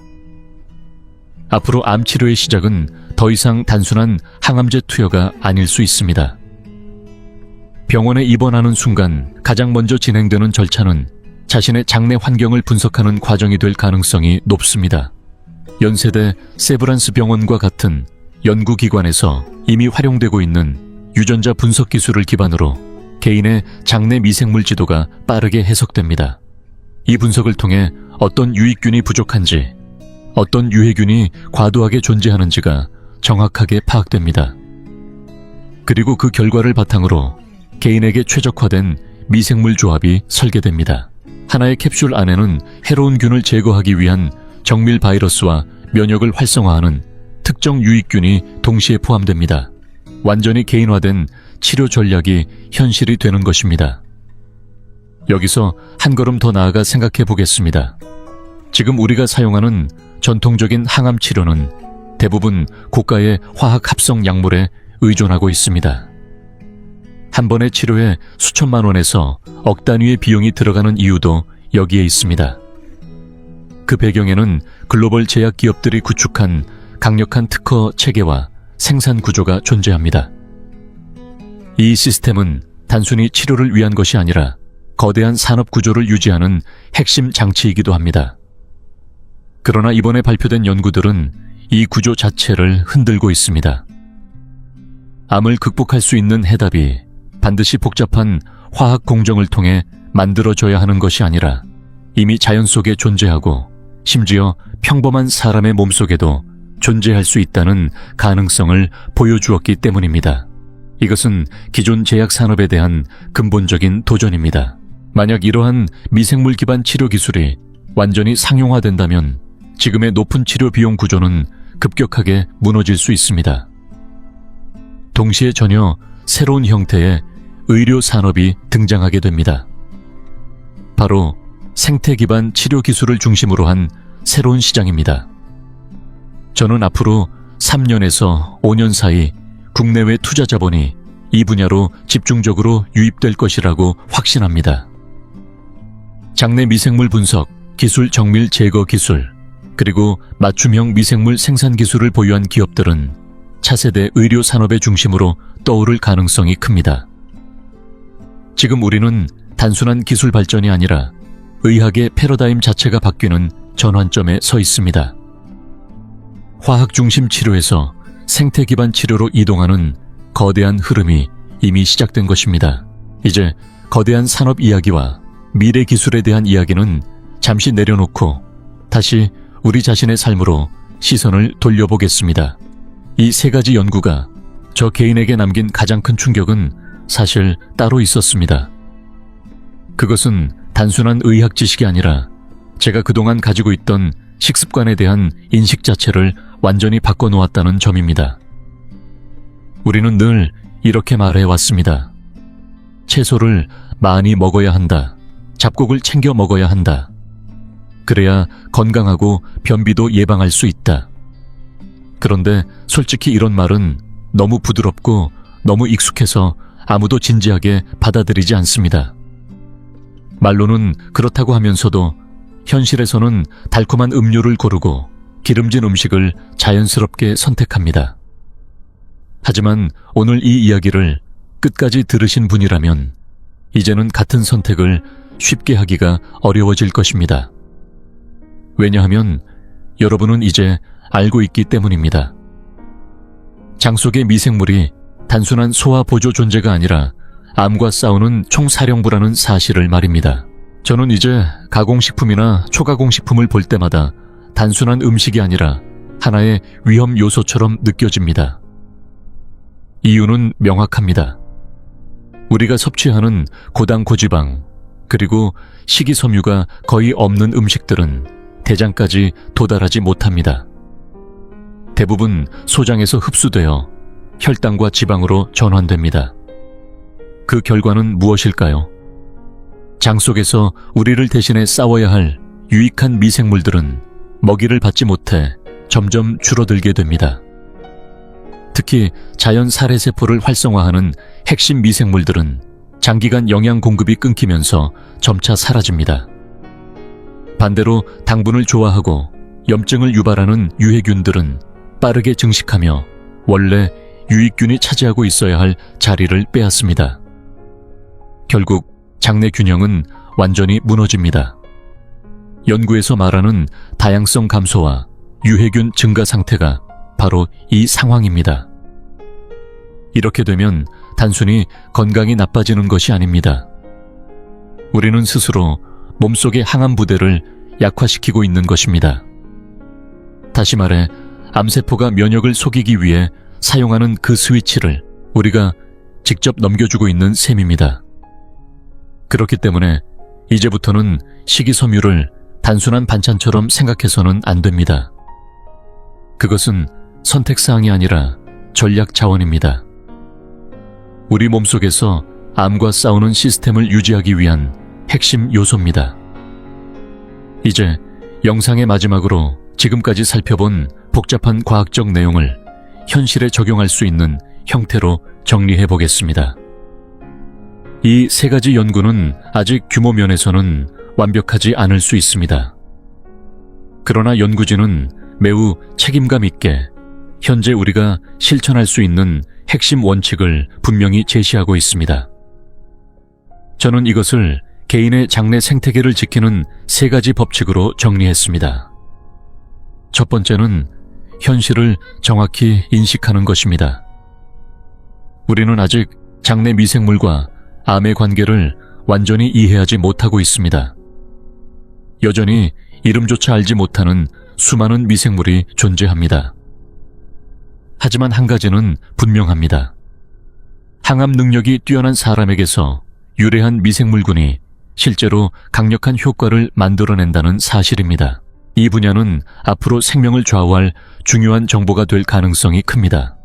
앞으로 암 치료의 시작은 더 이상 단순한 항암제 투여가 아닐 수 있습니다. 병원에 입원하는 순간 가장 먼저 진행되는 절차는 자신의 장내 환경을 분석하는 과정이 될 가능성이 높습니다. 연세대 세브란스 병원과 같은 연구기관에서 이미 활용되고 있는 유전자 분석 기술을 기반으로 개인의 장내 미생물 지도가 빠르게 해석됩니다. 이 분석을 통해 어떤 유익균이 부족한지, 어떤 유해균이 과도하게 존재하는지가 정확하게 파악됩니다. 그리고 그 결과를 바탕으로 개인에게 최적화된 미생물 조합이 설계됩니다. 하나의 캡슐 안에는 해로운 균을 제거하기 위한 정밀 바이러스와 면역을 활성화하는 특정 유익균이 동시에 포함됩니다. 완전히 개인화된 치료 전략이 현실이 되는 것입니다. 여기서 한 걸음 더 나아가 생각해 보겠습니다. 지금 우리가 사용하는 전통적인 항암 치료는 대부분 고가의 화학 합성 약물에 의존하고 있습니다. 한 번의 치료에 수천만 원에서 억 단위의 비용이 들어가는 이유도 여기에 있습니다. 그 배경에는 글로벌 제약 기업들이 구축한 강력한 특허 체계와 생산 구조가 존재합니다. 이 시스템은 단순히 치료를 위한 것이 아니라 거대한 산업 구조를 유지하는 핵심 장치이기도 합니다. 그러나 이번에 발표된 연구들은 이 구조 자체를 흔들고 있습니다. 암을 극복할 수 있는 해답이 반드시 복잡한 화학 공정을 통해 만들어져야 하는 것이 아니라 이미 자연 속에 존재하고 심지어 평범한 사람의 몸속에도 존재할 수 있다는 가능성을 보여주었기 때문입니다. 이것은 기존 제약 산업에 대한 근본적인 도전입니다. 만약 이러한 미생물 기반 치료 기술이 완전히 상용화된다면 지금의 높은 치료 비용 구조는 급격하게 무너질 수 있습니다. 동시에 전혀 새로운 형태의 의료 산업이 등장하게 됩니다. 바로 생태 기반 치료 기술을 중심으로 한 새로운 시장입니다. 저는 앞으로 3년에서 5년 사이 국내외 투자 자본이 이 분야로 집중적으로 유입될 것이라고 확신합니다. 장내 미생물 분석, 기술 정밀 제거 기술, 그리고 맞춤형 미생물 생산 기술을 보유한 기업들은 차세대 의료 산업의 중심으로 떠오를 가능성이 큽니다. 지금 우리는 단순한 기술 발전이 아니라 의학의 패러다임 자체가 바뀌는 전환점에 서 있습니다. 화학 중심 치료에서 생태 기반 치료로 이동하는 거대한 흐름이 이미 시작된 것입니다. 이제 거대한 산업 이야기와 미래 기술에 대한 이야기는 잠시 내려놓고 다시 우리 자신의 삶으로 시선을 돌려보겠습니다. 이 세 가지 연구가 저 개인에게 남긴 가장 큰 충격은 사실 따로 있었습니다. 그것은 단순한 의학 지식이 아니라 제가 그동안 가지고 있던 식습관에 대한 인식 자체를 완전히 바꿔놓았다는 점입니다. 우리는 늘 이렇게 말해왔습니다. 채소를 많이 먹어야 한다. 잡곡을 챙겨 먹어야 한다. 그래야 건강하고 변비도 예방할 수 있다. 그런데 솔직히 이런 말은 너무 부드럽고 너무 익숙해서 아무도 진지하게 받아들이지 않습니다. 말로는 그렇다고 하면서도 현실에서는 달콤한 음료를 고르고 기름진 음식을 자연스럽게 선택합니다. 하지만 오늘 이 이야기를 끝까지 들으신 분이라면 이제는 같은 선택을 쉽게 하기가 어려워질 것입니다. 왜냐하면 여러분은 이제 알고 있기 때문입니다. 장 속의 미생물이 단순한 소화 보조 존재가 아니라 암과 싸우는 총사령부라는 사실을 말입니다. 저는 이제 가공식품이나 초가공식품을 볼 때마다 단순한 음식이 아니라 하나의 위험 요소처럼 느껴집니다. 이유는 명확합니다. 우리가 섭취하는 고당 고지방, 그리고 식이섬유가 거의 없는 음식들은 대장까지 도달하지 못합니다. 대부분 소장에서 흡수되어 혈당과 지방으로 전환됩니다. 그 결과는 무엇일까요? 장 속에서 우리를 대신해 싸워야 할 유익한 미생물들은 먹이를 받지 못해 점점 줄어들게 됩니다. 특히 자연 살해세포를 활성화하는 핵심 미생물들은 장기간 영양 공급이 끊기면서 점차 사라집니다. 반대로 당분을 좋아하고 염증을 유발하는 유해균들은 빠르게 증식하며 원래 유익균이 차지하고 있어야 할 자리를 빼앗습니다. 결국 장내 균형은 완전히 무너집니다. 연구에서 말하는 다양성 감소와 유해균 증가 상태가 바로 이 상황입니다. 이렇게 되면 단순히 건강이 나빠지는 것이 아닙니다. 우리는 스스로 몸속의 항암 부대를 약화시키고 있는 것입니다. 다시 말해 암세포가 면역을 속이기 위해 사용하는 그 스위치를 우리가 직접 넘겨주고 있는 셈입니다. 그렇기 때문에 이제부터는 식이섬유를 단순한 반찬처럼 생각해서는 안 됩니다. 그것은 선택사항이 아니라 전략 자원입니다. 우리 몸속에서 암과 싸우는 시스템을 유지하기 위한 핵심 요소입니다. 이제 영상의 마지막으로 지금까지 살펴본 복잡한 과학적 내용을 현실에 적용할 수 있는 형태로 정리해 보겠습니다. 이 세 가지 연구는 아직 규모 면에서는 완벽하지 않을 수 있습니다. 그러나 연구진은 매우 책임감 있게 현재 우리가 실천할 수 있는 핵심 원칙을 분명히 제시하고 있습니다. 저는 이것을 개인의 장내 생태계를 지키는 세 가지 법칙으로 정리했습니다. 첫 번째는 현실을 정확히 인식하는 것입니다. 우리는 아직 장내 미생물과 암의 관계를 완전히 이해하지 못하고 있습니다. 여전히 이름조차 알지 못하는 수많은 미생물이 존재합니다. 하지만 한 가지는 분명합니다. 항암 능력이 뛰어난 사람에게서 유래한 미생물군이 실제로 강력한 효과를 만들어낸다는 사실입니다. 이 분야는 앞으로 생명을 좌우할 중요한 정보가 될 가능성이 큽니다.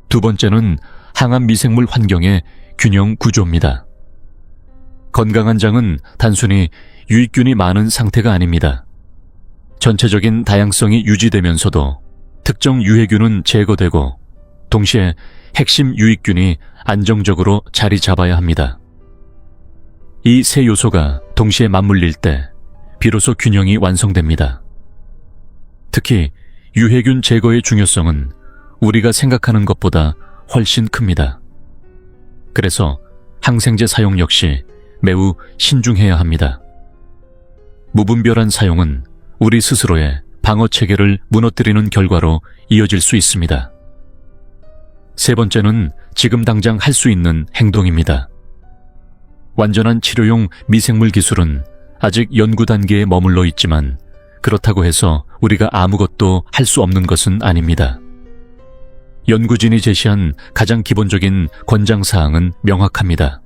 두 번째는 항암 미생물 환경의 균형 구조입니다. 건강한 장은 단순히 유익균이 많은 상태가 아닙니다. 전체적인 다양성이 유지되면서도 특정 유해균은 제거되고 동시에 핵심 유익균이 안정적으로 자리 잡아야 합니다. 이 세 요소가 동시에 맞물릴 때 비로소 균형이 완성됩니다. 특히 유해균 제거의 중요성은 우리가 생각하는 것보다 훨씬 큽니다. 그래서 항생제 사용 역시 매우 신중해야 합니다. 무분별한 사용은 우리 스스로의 방어 체계를 무너뜨리는 결과로 이어질 수 있습니다. 세 번째는 지금 당장 할 수 있는 행동입니다. 완전한 치료용 미생물 기술은 아직 연구 단계에 머물러 있지만 그렇다고 해서 우리가 아무것도 할 수 없는 것은 아닙니다. 연구진이 제시한 가장 기본적인 권장사항은 명확합니다.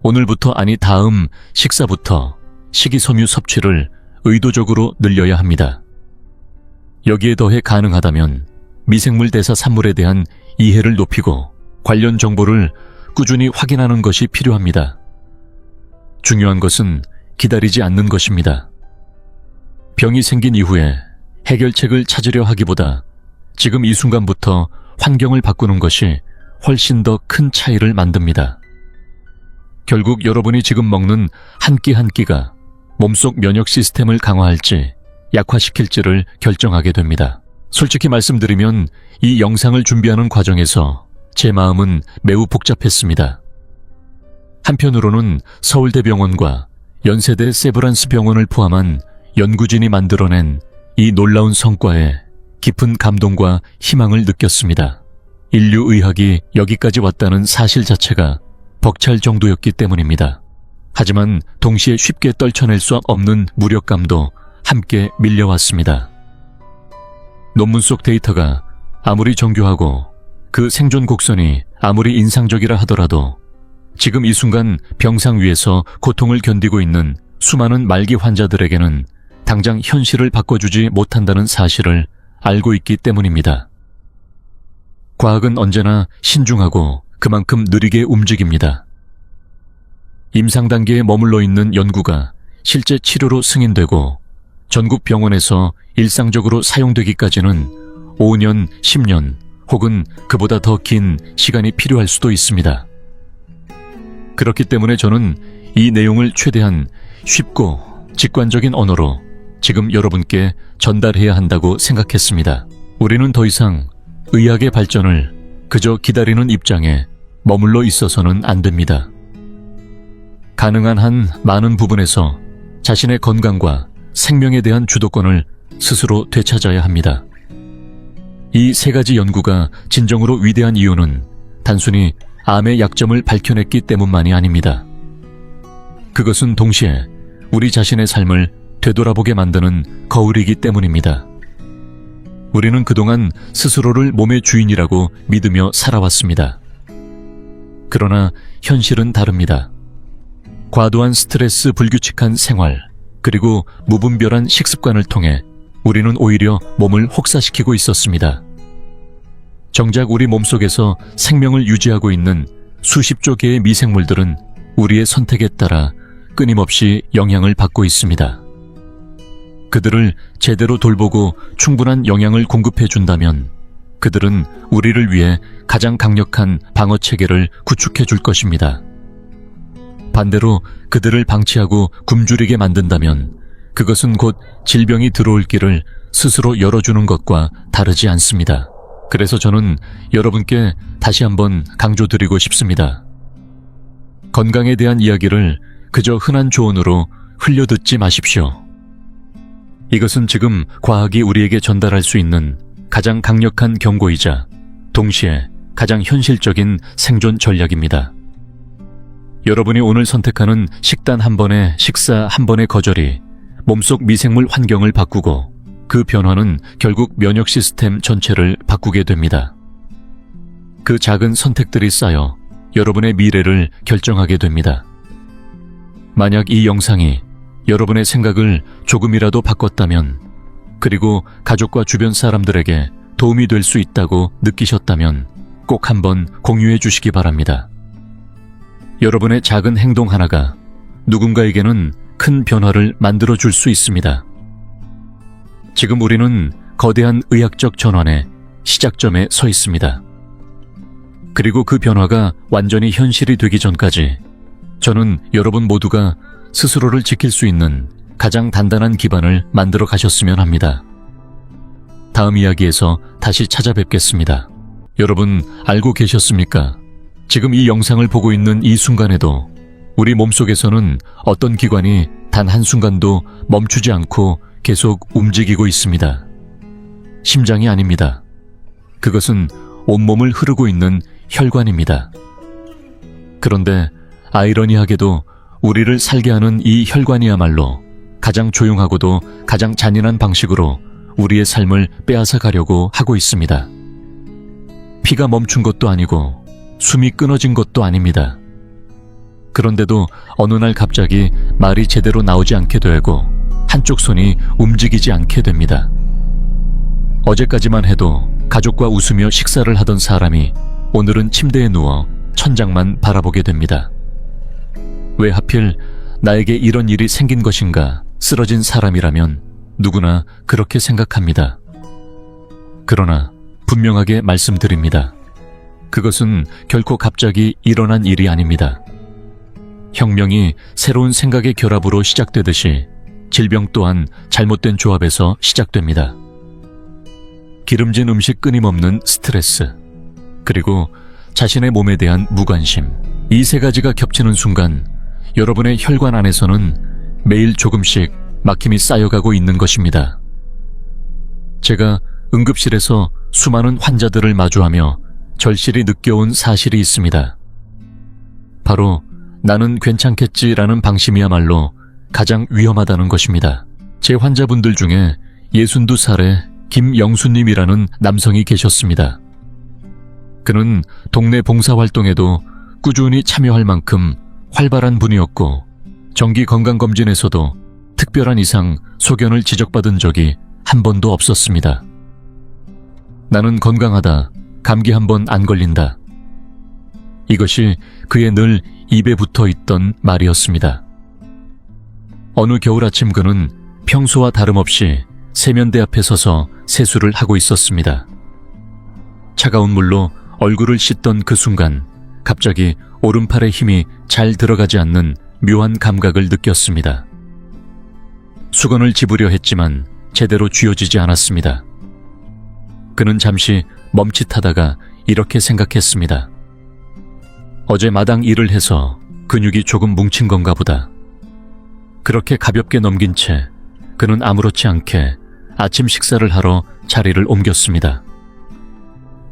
오늘부터 아니 다음 식사부터 식이섬유 섭취를 의도적으로 늘려야 합니다. 여기에 더해 가능하다면 미생물 대사 산물에 대한 이해를 높이고 관련 정보를 꾸준히 확인하는 것이 필요합니다. 중요한 것은 기다리지 않는 것입니다. 병이 생긴 이후에 해결책을 찾으려 하기보다 지금 이 순간부터 환경을 바꾸는 것이 훨씬 더 큰 차이를 만듭니다. 결국 여러분이 지금 먹는 한 끼 한 끼가 몸속 면역 시스템을 강화할지 약화시킬지를 결정하게 됩니다. 솔직히 말씀드리면 이 영상을 준비하는 과정에서 제 마음은 매우 복잡했습니다. 한편으로는 서울대병원과 연세대 세브란스 병원을 포함한 연구진이 만들어낸 이 놀라운 성과에 깊은 감동과 희망을 느꼈습니다. 인류 의학이 여기까지 왔다는 사실 자체가 벅찰 정도였기 때문입니다. 하지만 동시에 쉽게 떨쳐낼 수 없는 무력감도 함께 밀려왔습니다. 논문 속 데이터가 아무리 정교하고 그 생존 곡선이 아무리 인상적이라 하더라도 지금 이 순간 병상 위에서 고통을 견디고 있는 수많은 말기 환자들에게는 당장 현실을 바꿔주지 못한다는 사실을 알고 있기 때문입니다. 과학은 언제나 신중하고 그만큼 느리게 움직입니다. 임상 단계에 머물러 있는 연구가 실제 치료로 승인되고 전국 병원에서 일상적으로 사용되기까지는 5년, 10년 혹은 그보다 더 긴 시간이 필요할 수도 있습니다. 그렇기 때문에 저는 이 내용을 최대한 쉽고 직관적인 언어로 지금 여러분께 전달해야 한다고 생각했습니다. 우리는 더 이상 의학의 발전을 그저 기다리는 입장에 머물러 있어서는 안 됩니다. 가능한 한 많은 부분에서 자신의 건강과 생명에 대한 주도권을 스스로 되찾아야 합니다. 이 세 가지 연구가 진정으로 위대한 이유는 단순히 암의 약점을 밝혀냈기 때문만이 아닙니다. 그것은 동시에 우리 자신의 삶을 되돌아보게 만드는 거울이기 때문입니다. 우리는 그동안 스스로를 몸의 주인이라고 믿으며 살아왔습니다. 그러나 현실은 다릅니다. 과도한 스트레스, 불규칙한 생활, 그리고 무분별한 식습관을 통해 우리는 오히려 몸을 혹사시키고 있었습니다. 정작 우리 몸속에서 생명을 유지하고 있는 수십조 개의 미생물들은 우리의 선택에 따라 끊임없이 영향을 받고 있습니다. 그들을 제대로 돌보고 충분한 영양을 공급해 준다면 그들은 우리를 위해 가장 강력한 방어 체계를 구축해 줄 것입니다. 반대로 그들을 방치하고 굶주리게 만든다면 그것은 곧 질병이 들어올 길을 스스로 열어주는 것과 다르지 않습니다. 그래서 저는 여러분께 다시 한번 강조드리고 싶습니다. 건강에 대한 이야기를 그저 흔한 조언으로 흘려듣지 마십시오. 이것은 지금 과학이 우리에게 전달할 수 있는 가장 강력한 경고이자 동시에 가장 현실적인 생존 전략입니다. 여러분이 오늘 선택하는 식단 한 번의 식사 한 번의 거절이 몸속 미생물 환경을 바꾸고 그 변화는 결국 면역 시스템 전체를 바꾸게 됩니다. 그 작은 선택들이 쌓여 여러분의 미래를 결정하게 됩니다. 만약 이 영상이 여러분의 생각을 조금이라도 바꿨다면, 그리고 가족과 주변 사람들에게 도움이 될 수 있다고 느끼셨다면 꼭 한번 공유해 주시기 바랍니다. 여러분의 작은 행동 하나가 누군가에게는 큰 변화를 만들어 줄 수 있습니다. 지금 우리는 거대한 의학적 전환의 시작점에 서 있습니다. 그리고 그 변화가 완전히 현실이 되기 전까지 저는 여러분 모두가 스스로를 지킬 수 있는 가장 단단한 기반을 만들어 가셨으면 합니다. 다음 이야기에서 다시 찾아뵙겠습니다. 여러분 알고 계셨습니까? 지금 이 영상을 보고 있는 이 순간에도 우리 몸속에서는 어떤 기관이 단 한순간도 멈추지 않고 계속 움직이고 있습니다. 심장이 아닙니다. 그것은 온몸을 흐르고 있는 혈관입니다. 그런데 아이러니하게도 우리를 살게 하는 이 혈관이야말로 가장 조용하고도 가장 잔인한 방식으로 우리의 삶을 빼앗아 가려고 하고 있습니다. 피가 멈춘 것도 아니고 숨이 끊어진 것도 아닙니다. 그런데도 어느 날 갑자기 말이 제대로 나오지 않게 되고 한쪽 손이 움직이지 않게 됩니다. 어제까지만 해도 가족과 웃으며 식사를 하던 사람이 오늘은 침대에 누워 천장만 바라보게 됩니다. 왜 하필 나에게 이런 일이 생긴 것인가 쓰러진 사람이라면 누구나 그렇게 생각합니다. 그러나 분명하게 말씀드립니다. 그것은 결코 갑자기 일어난 일이 아닙니다. 혁명이 새로운 생각의 결합으로 시작되듯이 질병 또한 잘못된 조합에서 시작됩니다. 기름진 음식, 끊임없는 스트레스, 그리고 자신의 몸에 대한 무관심, 이 세 가지가 겹치는 순간 여러분의 혈관 안에서는 매일 조금씩 막힘이 쌓여가고 있는 것입니다. 제가 응급실에서 수많은 환자들을 마주하며 절실히 느껴온 사실이 있습니다. 바로 나는 괜찮겠지라는 방심이야말로 가장 위험하다는 것입니다. 제 환자분들 중에 62살의 김영수님이라는 남성이 계셨습니다. 그는 동네 봉사활동에도 꾸준히 참여할 만큼 활발한 분이었고 정기 건강검진에서도 특별한 이상 소견을 지적받은 적이 한 번도 없었습니다. 나는 건강하다, 감기 한 번 안 걸린다. 이것이 그의 늘 입에 붙어 있던 말이었습니다. 어느 겨울 아침 그는 평소와 다름없이 세면대 앞에 서서 세수를 하고 있었습니다. 차가운 물로 얼굴을 씻던 그 순간 갑자기 오른팔에 힘이 잘 들어가지 않는 묘한 감각을 느꼈습니다. 수건을 집으려 했지만 제대로 쥐어지지 않았습니다. 그는 잠시 멈칫하다가 이렇게 생각했습니다. 어제 마당 일을 해서 근육이 조금 뭉친 건가 보다. 그렇게 가볍게 넘긴 채 그는 아무렇지 않게 아침 식사를 하러 자리를 옮겼습니다.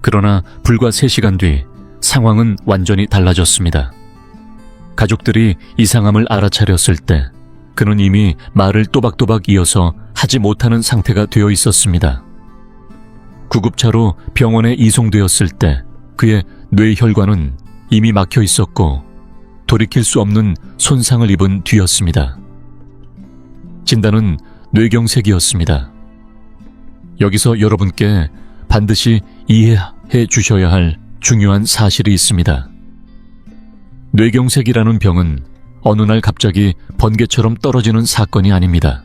그러나 불과 3시간 뒤 상황은 완전히 달라졌습니다. 가족들이 이상함을 알아차렸을 때 그는 이미 말을 또박또박 이어서 하지 못하는 상태가 되어 있었습니다. 구급차로 병원에 이송되었을 때 그의 뇌혈관은 이미 막혀 있었고 돌이킬 수 없는 손상을 입은 뒤였습니다. 진단은 뇌경색이었습니다. 여기서 여러분께 반드시 이해해 주셔야 할 중요한 사실이 있습니다. 뇌경색이라는 병은 어느 날 갑자기 번개처럼 떨어지는 사건이 아닙니다.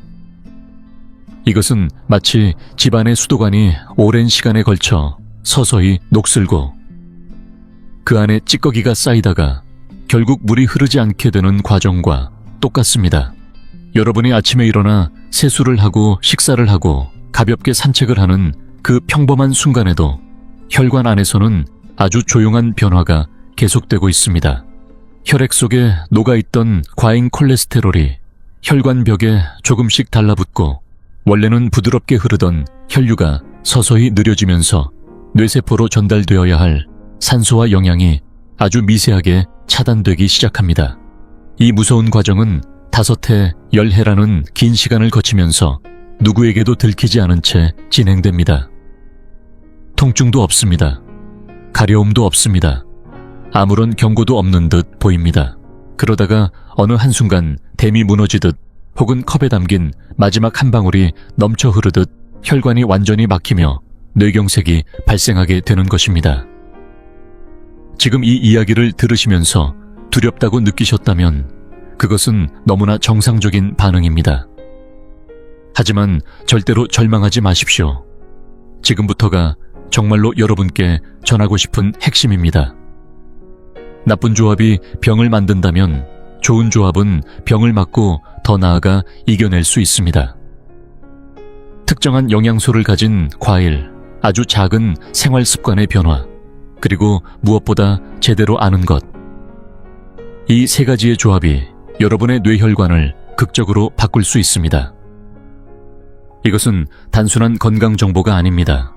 이것은 마치 집안의 수도관이 오랜 시간에 걸쳐 서서히 녹슬고 그 안에 찌꺼기가 쌓이다가 결국 물이 흐르지 않게 되는 과정과 똑같습니다. 여러분이 아침에 일어나 세수를 하고 식사를 하고 가볍게 산책을 하는 그 평범한 순간에도 혈관 안에서는 아주 조용한 변화가 계속되고 있습니다. 혈액 속에 녹아있던 과잉 콜레스테롤이 혈관벽에 조금씩 달라붙고 원래는 부드럽게 흐르던 혈류가 서서히 느려지면서 뇌세포로 전달되어야 할 산소와 영양이 아주 미세하게 차단되기 시작합니다. 이 무서운 과정은 5해, 10해라는 긴 시간을 거치면서 누구에게도 들키지 않은 채 진행됩니다. 통증도 없습니다. 가려움도 없습니다. 아무런 경고도 없는 듯 보입니다. 그러다가 어느 한순간 댐이 무너지듯 혹은 컵에 담긴 마지막 한 방울이 넘쳐 흐르듯 혈관이 완전히 막히며 뇌경색이 발생하게 되는 것입니다. 지금 이 이야기를 들으시면서 두렵다고 느끼셨다면 그것은 너무나 정상적인 반응입니다. 하지만 절대로 절망하지 마십시오. 지금부터가 정말로 여러분께 전하고 싶은 핵심입니다. 나쁜 조합이 병을 만든다면 좋은 조합은 병을 막고 더 나아가 이겨낼 수 있습니다. 특정한 영양소를 가진 과일, 아주 작은 생활 습관의 변화, 그리고 무엇보다 제대로 아는 것. 이 3가지의 조합이 여러분의 뇌혈관을 극적으로 바꿀 수 있습니다. 이것은 단순한 건강 정보가 아닙니다.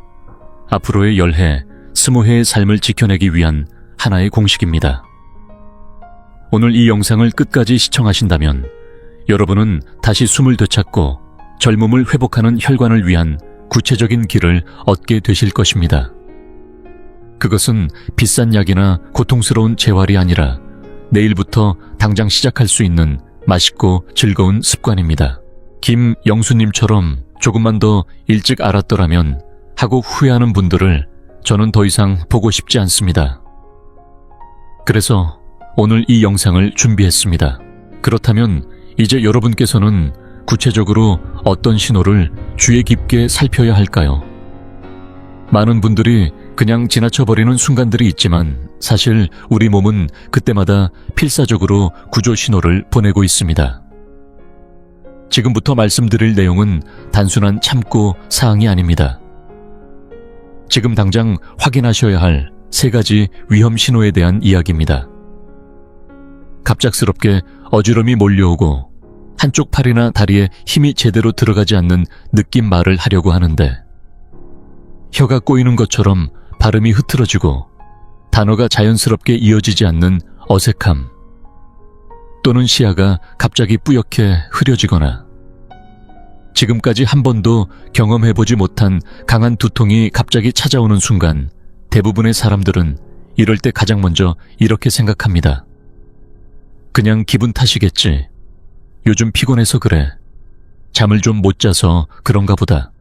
앞으로의 10해, 20해의 삶을 지켜내기 위한 하나의 공식입니다. 오늘 이 영상을 끝까지 시청하신다면 여러분은 다시 숨을 되찾고 젊음을 회복하는 혈관을 위한 구체적인 길을 얻게 되실 것입니다. 그것은 비싼 약이나 고통스러운 재활이 아니라 내일부터 당장 시작할 수 있는 맛있고 즐거운 습관입니다. 김영수님처럼 조금만 더 일찍 알았더라면 하고 후회하는 분들을 저는 더 이상 보고 싶지 않습니다. 그래서 오늘 이 영상을 준비했습니다. 그렇다면 이제 여러분께서는 구체적으로 어떤 신호를 주의 깊게 살펴야 할까요? 많은 분들이 그냥 지나쳐버리는 순간들이 있지만 사실 우리 몸은 그때마다 필사적으로 구조 신호를 보내고 있습니다. 지금부터 말씀드릴 내용은 단순한 참고 사항이 아닙니다. 지금 당장 확인하셔야 할 3가지 위험 신호에 대한 이야기입니다. 갑작스럽게 어지럼이 몰려오고 한쪽 팔이나 다리에 힘이 제대로 들어가지 않는 느낌 말을 하려고 하는데 혀가 꼬이는 것처럼 발음이 흐트러지고 단어가 자연스럽게 이어지지 않는 어색함, 또는 시야가 갑자기 뿌옇게 흐려지거나 지금까지 한 번도 경험해보지 못한 강한 두통이 갑자기 찾아오는 순간 대부분의 사람들은 이럴 때 가장 먼저 이렇게 생각합니다. 그냥 기분 탓이겠지. 요즘 피곤해서 그래. 잠을 좀 못 자서 그런가 보다.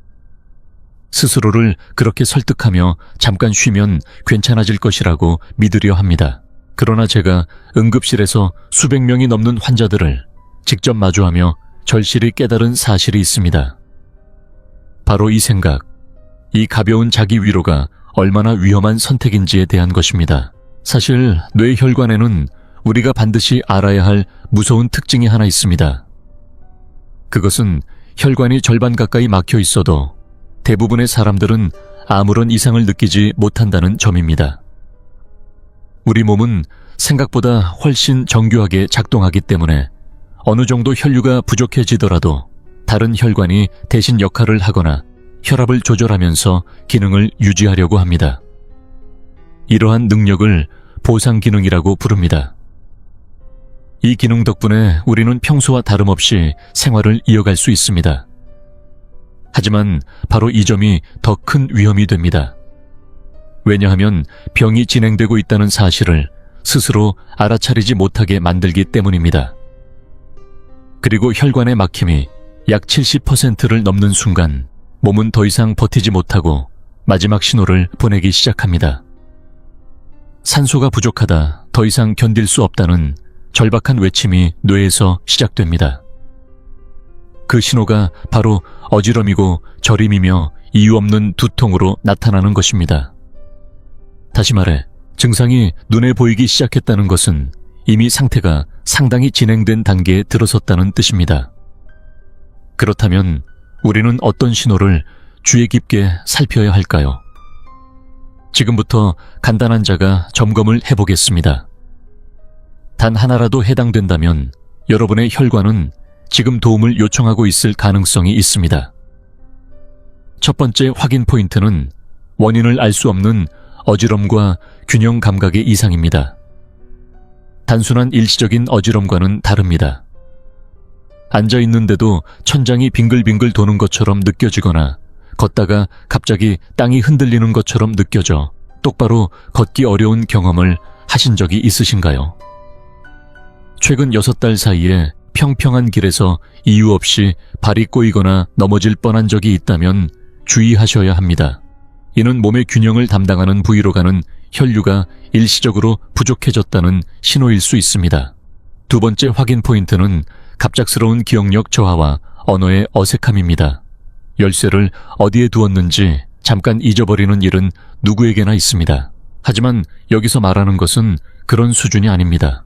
스스로를 그렇게 설득하며 잠깐 쉬면 괜찮아질 것이라고 믿으려 합니다. 그러나 제가 응급실에서 수백 명이 넘는 환자들을 직접 마주하며 절실히 깨달은 사실이 있습니다. 바로 이 생각, 이 가벼운 자기 위로가 얼마나 위험한 선택인지에 대한 것입니다. 사실 뇌혈관에는 우리가 반드시 알아야 할 무서운 특징이 하나 있습니다. 그것은 혈관이 절반 가까이 막혀 있어도 대부분의 사람들은 아무런 이상을 느끼지 못한다는 점입니다. 우리 몸은 생각보다 훨씬 정교하게 작동하기 때문에 어느 정도 혈류가 부족해지더라도 다른 혈관이 대신 역할을 하거나 혈압을 조절하면서 기능을 유지하려고 합니다. 이러한 능력을 보상 기능이라고 부릅니다. 이 기능 덕분에 우리는 평소와 다름없이 생활을 이어갈 수 있습니다. 하지만 바로 이 점이 더 큰 위험이 됩니다. 왜냐하면 병이 진행되고 있다는 사실을 스스로 알아차리지 못하게 만들기 때문입니다. 그리고 혈관의 막힘이 약 70%를 넘는 순간 몸은 더 이상 버티지 못하고 마지막 신호를 보내기 시작합니다. 산소가 부족하다, 더 이상 견딜 수 없다는 절박한 외침이 뇌에서 시작됩니다. 그 신호가 바로 어지럼이고 저림이며 이유 없는 두통으로 나타나는 것입니다. 다시 말해, 증상이 눈에 보이기 시작했다는 것은 이미 상태가 상당히 진행된 단계에 들어섰다는 뜻입니다. 그렇다면 우리는 어떤 신호를 주의 깊게 살펴야 할까요? 지금부터 간단한 자가 점검을 해보겠습니다. 단 하나라도 해당된다면 여러분의 혈관은 지금 도움을 요청하고 있을 가능성이 있습니다. 첫 번째 확인 포인트는 원인을 알 수 없는 어지럼과 균형 감각의 이상입니다. 단순한 일시적인 어지럼과는 다릅니다. 앉아있는데도 천장이 빙글빙글 도는 것처럼 느껴지거나 걷다가 갑자기 땅이 흔들리는 것처럼 느껴져 똑바로 걷기 어려운 경험을 하신 적이 있으신가요? 최근 6달 사이에 평평한 길에서 이유 없이 발이 꼬이거나 넘어질 뻔한 적이 있다면 주의하셔야 합니다. 이는 몸의 균형을 담당하는 부위로 가는 혈류가 일시적으로 부족해졌다는 신호일 수 있습니다. 두 번째 확인 포인트는 갑작스러운 기억력 저하와 언어의 어색함입니다. 열쇠를 어디에 두었는지 잠깐 잊어버리는 일은 누구에게나 있습니다. 하지만 여기서 말하는 것은 그런 수준이 아닙니다.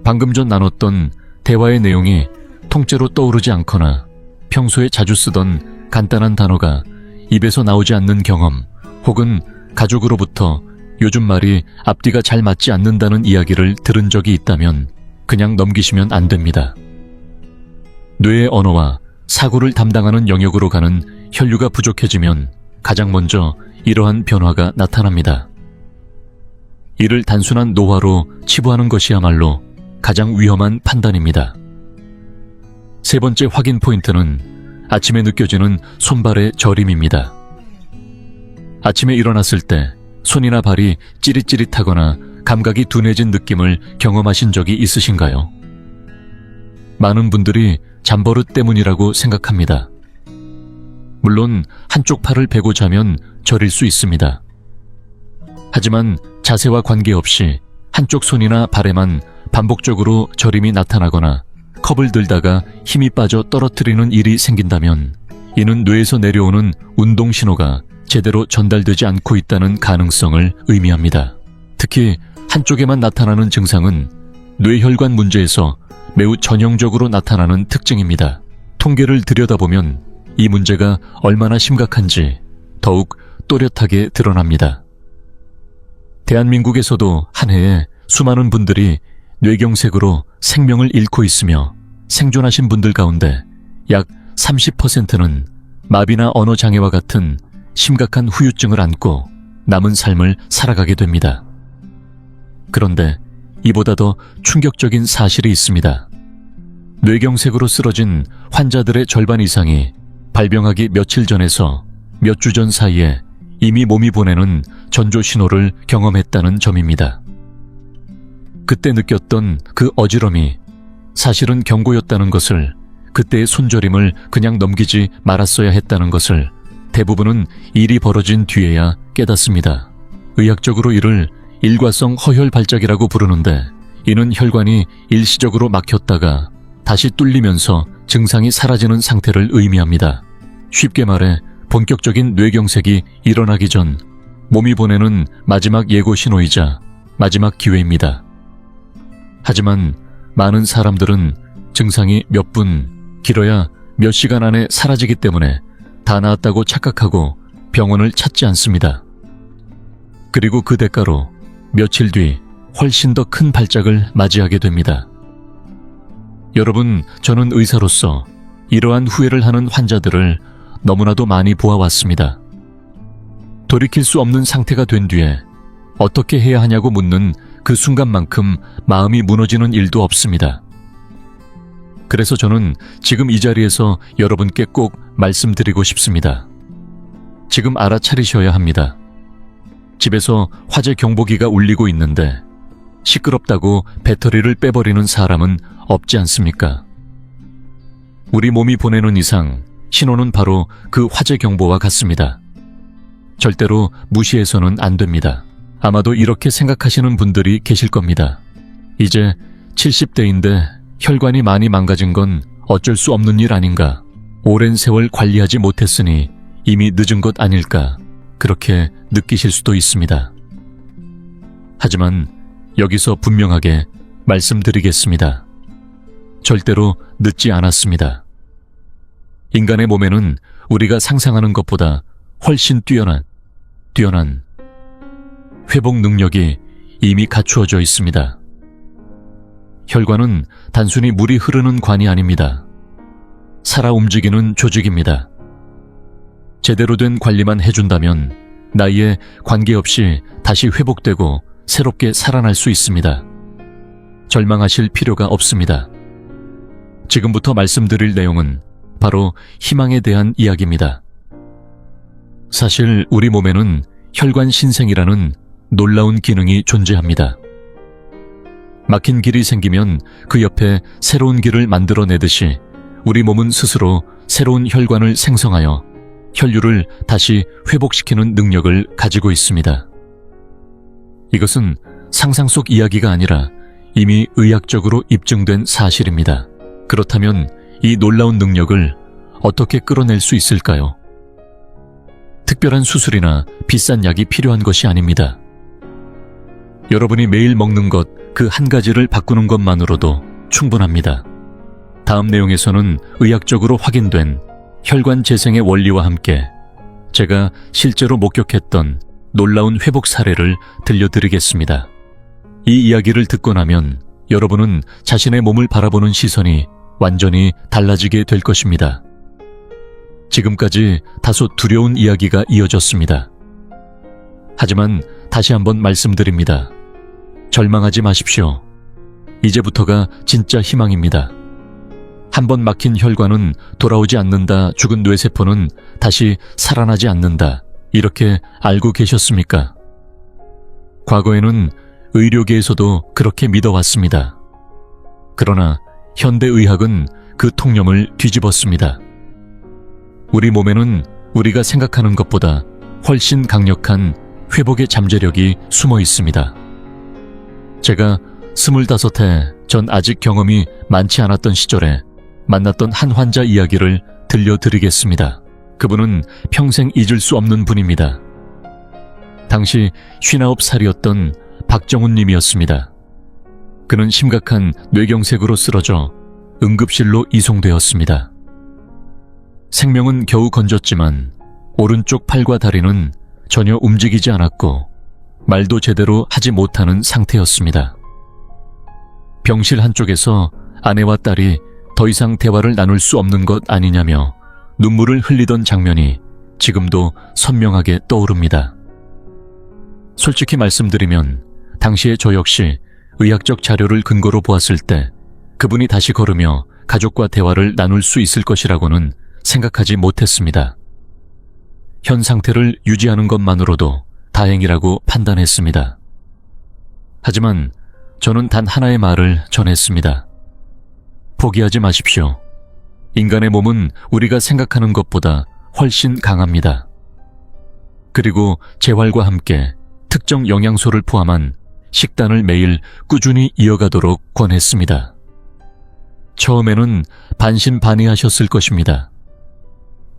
방금 전 나눴던 대화의 내용이 통째로 떠오르지 않거나 평소에 자주 쓰던 간단한 단어가 입에서 나오지 않는 경험, 혹은 가족으로부터 요즘 말이 앞뒤가 잘 맞지 않는다는 이야기를 들은 적이 있다면 그냥 넘기시면 안 됩니다. 뇌의 언어와 사고를 담당하는 영역으로 가는 혈류가 부족해지면 가장 먼저 이러한 변화가 나타납니다. 이를 단순한 노화로 치부하는 것이야말로 가장 위험한 판단입니다. 세 번째 확인 포인트는 아침에 느껴지는 손발의 저림입니다. 아침에 일어났을 때 손이나 발이 찌릿찌릿하거나 감각이 둔해진 느낌을 경험하신 적이 있으신가요? 많은 분들이 잠버릇 때문이라고 생각합니다. 물론 한쪽 팔을 베고 자면 저릴 수 있습니다. 하지만 자세와 관계없이 한쪽 손이나 발에만 반복적으로 저림이 나타나거나 컵을 들다가 힘이 빠져 떨어뜨리는 일이 생긴다면 이는 뇌에서 내려오는 운동 신호가 제대로 전달되지 않고 있다는 가능성을 의미합니다. 특히 한쪽에만 나타나는 증상은 뇌혈관 문제에서 매우 전형적으로 나타나는 특징입니다. 통계를 들여다보면 이 문제가 얼마나 심각한지 더욱 또렷하게 드러납니다. 대한민국에서도 한 해에 수많은 분들이 뇌경색으로 생명을 잃고 있으며 생존하신 분들 가운데 약 30%는 마비나 언어장애와 같은 심각한 후유증을 안고 남은 삶을 살아가게 됩니다. 그런데 이보다 더 충격적인 사실이 있습니다. 뇌경색으로 쓰러진 환자들의 절반 이상이 발병하기 며칠 전에서 몇 주 전 사이에 이미 몸이 보내는 전조 신호를 경험했다는 점입니다. 그때 느꼈던 그 어지럼이 사실은 경고였다는 것을, 그때의 손저림을 그냥 넘기지 말았어야 했다는 것을 대부분은 일이 벌어진 뒤에야 깨닫습니다. 의학적으로 이를 일과성 허혈 발작이라고 부르는데, 이는 혈관이 일시적으로 막혔다가 다시 뚫리면서 증상이 사라지는 상태를 의미합니다. 쉽게 말해 본격적인 뇌경색이 일어나기 전 몸이 보내는 마지막 예고 신호이자 마지막 기회입니다. 하지만 많은 사람들은 증상이 몇 분, 길어야 몇 시간 안에 사라지기 때문에 다 나았다고 착각하고 병원을 찾지 않습니다. 그리고 그 대가로 며칠 뒤 훨씬 더 큰 발작을 맞이하게 됩니다. 여러분, 저는 의사로서 이러한 후회를 하는 환자들을 너무나도 많이 보아왔습니다. 돌이킬 수 없는 상태가 된 뒤에 어떻게 해야 하냐고 묻는 그 순간만큼 마음이 무너지는 일도 없습니다. 그래서 저는 지금 이 자리에서 여러분께 꼭 말씀드리고 싶습니다. 지금 알아차리셔야 합니다. 집에서 화재 경보기가 울리고 있는데 시끄럽다고 배터리를 빼버리는 사람은 없지 않습니까? 우리 몸이 보내는 이상 신호는 바로 그 화재 경보와 같습니다. 절대로 무시해서는 안 됩니다. 아마도 이렇게 생각하시는 분들이 계실 겁니다. 이제 70대인데 혈관이 많이 망가진 건 어쩔 수 없는 일 아닌가? 오랜 세월 관리하지 못했으니 이미 늦은 것 아닐까? 그렇게 느끼실 수도 있습니다. 하지만 여기서 분명하게 말씀드리겠습니다. 절대로 늦지 않았습니다. 인간의 몸에는 우리가 상상하는 것보다 훨씬 뛰어난 회복 능력이 이미 갖추어져 있습니다. 혈관은 단순히 물이 흐르는 관이 아닙니다. 살아 움직이는 조직입니다. 제대로 된 관리만 해준다면 나이에 관계없이 다시 회복되고 새롭게 살아날 수 있습니다. 절망하실 필요가 없습니다. 지금부터 말씀드릴 내용은 바로 희망에 대한 이야기입니다. 사실 우리 몸에는 혈관 신생이라는 놀라운 기능이 존재합니다. 막힌 길이 생기면 그 옆에 새로운 길을 만들어내듯이 우리 몸은 스스로 새로운 혈관을 생성하여 혈류를 다시 회복시키는 능력을 가지고 있습니다. 이것은 상상 속 이야기가 아니라 이미 의학적으로 입증된 사실입니다. 그렇다면 이 놀라운 능력을 어떻게 끌어낼 수 있을까요? 특별한 수술이나 비싼 약이 필요한 것이 아닙니다. 여러분이 매일 먹는 것 그 한 가지를 바꾸는 것만으로도 충분합니다. 다음 내용에서는 의학적으로 확인된 혈관 재생의 원리와 함께 제가 실제로 목격했던 놀라운 회복 사례를 들려드리겠습니다. 이 이야기를 듣고 나면 여러분은 자신의 몸을 바라보는 시선이 완전히 달라지게 될 것입니다. 지금까지 다소 두려운 이야기가 이어졌습니다. 하지만 다시 한번 말씀드립니다. 절망하지 마십시오. 이제부터가 진짜 희망입니다. 한번 막힌 혈관은 돌아오지 않는다. 죽은 뇌세포는 다시 살아나지 않는다. 이렇게 알고 계셨습니까? 과거에는 의료계에서도 그렇게 믿어왔습니다. 그러나 현대의학은 그 통념을 뒤집었습니다. 우리 몸에는 우리가 생각하는 것보다 훨씬 강력한 회복의 잠재력이 숨어 있습니다. 제가 25해 전 아직 경험이 많지 않았던 시절에 만났던 한 환자 이야기를 들려드리겠습니다. 그분은 평생 잊을 수 없는 분입니다. 당시 59살이었던 박정훈 님이었습니다. 그는 심각한 뇌경색으로 쓰러져 응급실로 이송되었습니다. 생명은 겨우 건졌지만 오른쪽 팔과 다리는 전혀 움직이지 않았고 말도 제대로 하지 못하는 상태였습니다. 병실 한쪽에서 아내와 딸이 더 이상 대화를 나눌 수 없는 것 아니냐며 눈물을 흘리던 장면이 지금도 선명하게 떠오릅니다. 솔직히 말씀드리면 당시에 저 역시 의학적 자료를 근거로 보았을 때 그분이 다시 걸으며 가족과 대화를 나눌 수 있을 것이라고는 생각하지 못했습니다. 현 상태를 유지하는 것만으로도 다행이라고 판단했습니다. 하지만 저는 단 하나의 말을 전했습니다. 포기하지 마십시오. 인간의 몸은 우리가 생각하는 것보다 훨씬 강합니다. 그리고 재활과 함께 특정 영양소를 포함한 식단을 매일 꾸준히 이어가도록 권했습니다. 처음에는 반신반의하셨을 것입니다.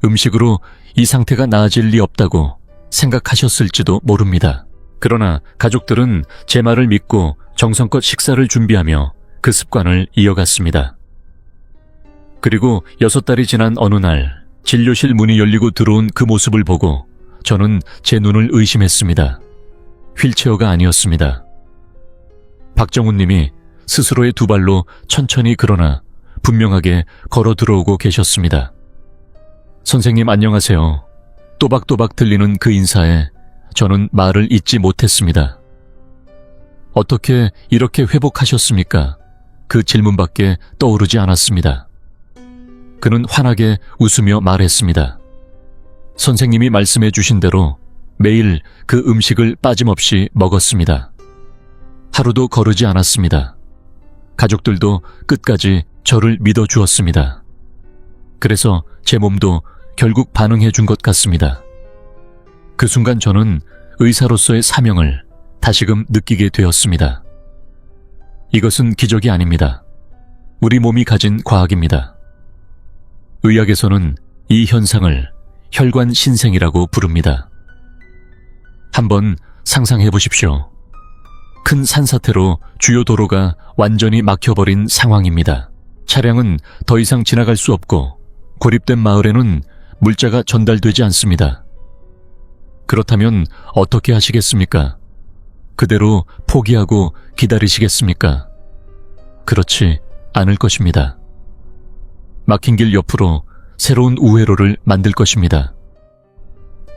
음식으로 이 상태가 나아질 리 없다고 생각하셨을지도 모릅니다. 그러나 가족들은 제 말을 믿고 정성껏 식사를 준비하며 그 습관을 이어갔습니다. 그리고 6달이 지난 어느 날 진료실 문이 열리고 들어온 그 모습을 보고 저는 제 눈을 의심했습니다. 휠체어가 아니었습니다. 박정훈 님이 스스로의 두 발로 천천히 그러나 분명하게 걸어 들어오고 계셨습니다. 선생님 안녕하세요. 또박또박 들리는 그 인사에 저는 말을 잇지 못했습니다. 어떻게 이렇게 회복하셨습니까? 그 질문밖에 떠오르지 않았습니다. 그는 환하게 웃으며 말했습니다. 선생님이 말씀해 주신 대로 매일 그 음식을 빠짐없이 먹었습니다. 하루도 거르지 않았습니다. 가족들도 끝까지 저를 믿어주었습니다. 그래서 제 몸도 결국 반응해 준 것 같습니다. 그 순간 저는 의사로서의 사명을 다시금 느끼게 되었습니다. 이것은 기적이 아닙니다. 우리 몸이 가진 과학입니다. 의학에서는 이 현상을 혈관 신생이라고 부릅니다. 한번 상상해 보십시오. 큰 산사태로 주요 도로가 완전히 막혀버린 상황입니다. 차량은 더 이상 지나갈 수 없고 고립된 마을에는 물자가 전달되지 않습니다. 그렇다면 어떻게 하시겠습니까? 그대로 포기하고 기다리시겠습니까? 그렇지 않을 것입니다. 막힌 길 옆으로 새로운 우회로를 만들 것입니다.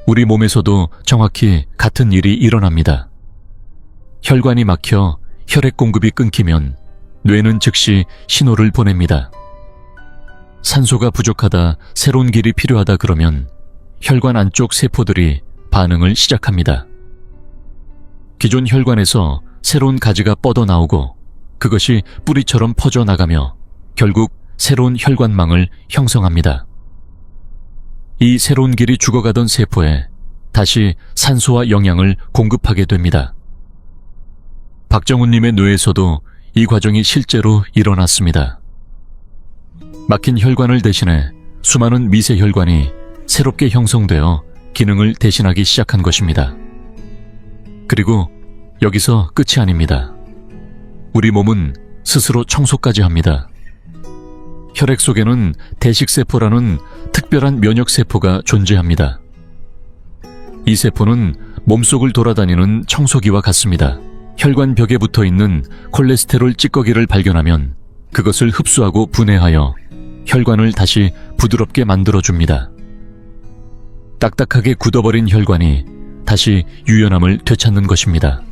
우리 몸에서도 정확히 같은 일이 일어납니다. 혈관이 막혀 혈액 공급이 끊기면 뇌는 즉시 신호를 보냅니다. 산소가 부족하다, 새로운 길이 필요하다 그러면 혈관 안쪽 세포들이 반응을 시작합니다. 기존 혈관에서 새로운 가지가 뻗어나오고 그것이 뿌리처럼 퍼져나가며 결국 새로운 혈관망을 형성합니다. 이 새로운 길이 죽어가던 세포에 다시 산소와 영양을 공급하게 됩니다. 박정훈님의 뇌에서도 이 과정이 실제로 일어났습니다. 막힌 혈관을 대신해 수많은 미세 혈관이 새롭게 형성되어 기능을 대신하기 시작한 것입니다. 그리고 여기서 끝이 아닙니다. 우리 몸은 스스로 청소까지 합니다. 혈액 속에는 대식세포라는 특별한 면역세포가 존재합니다. 이 세포는 몸속을 돌아다니는 청소기와 같습니다. 혈관 벽에 붙어있는 콜레스테롤 찌꺼기를 발견하면 그것을 흡수하고 분해하여 혈관을 다시 부드럽게 만들어줍니다. 딱딱하게 굳어버린 혈관이 다시 유연함을 되찾는 것입니다.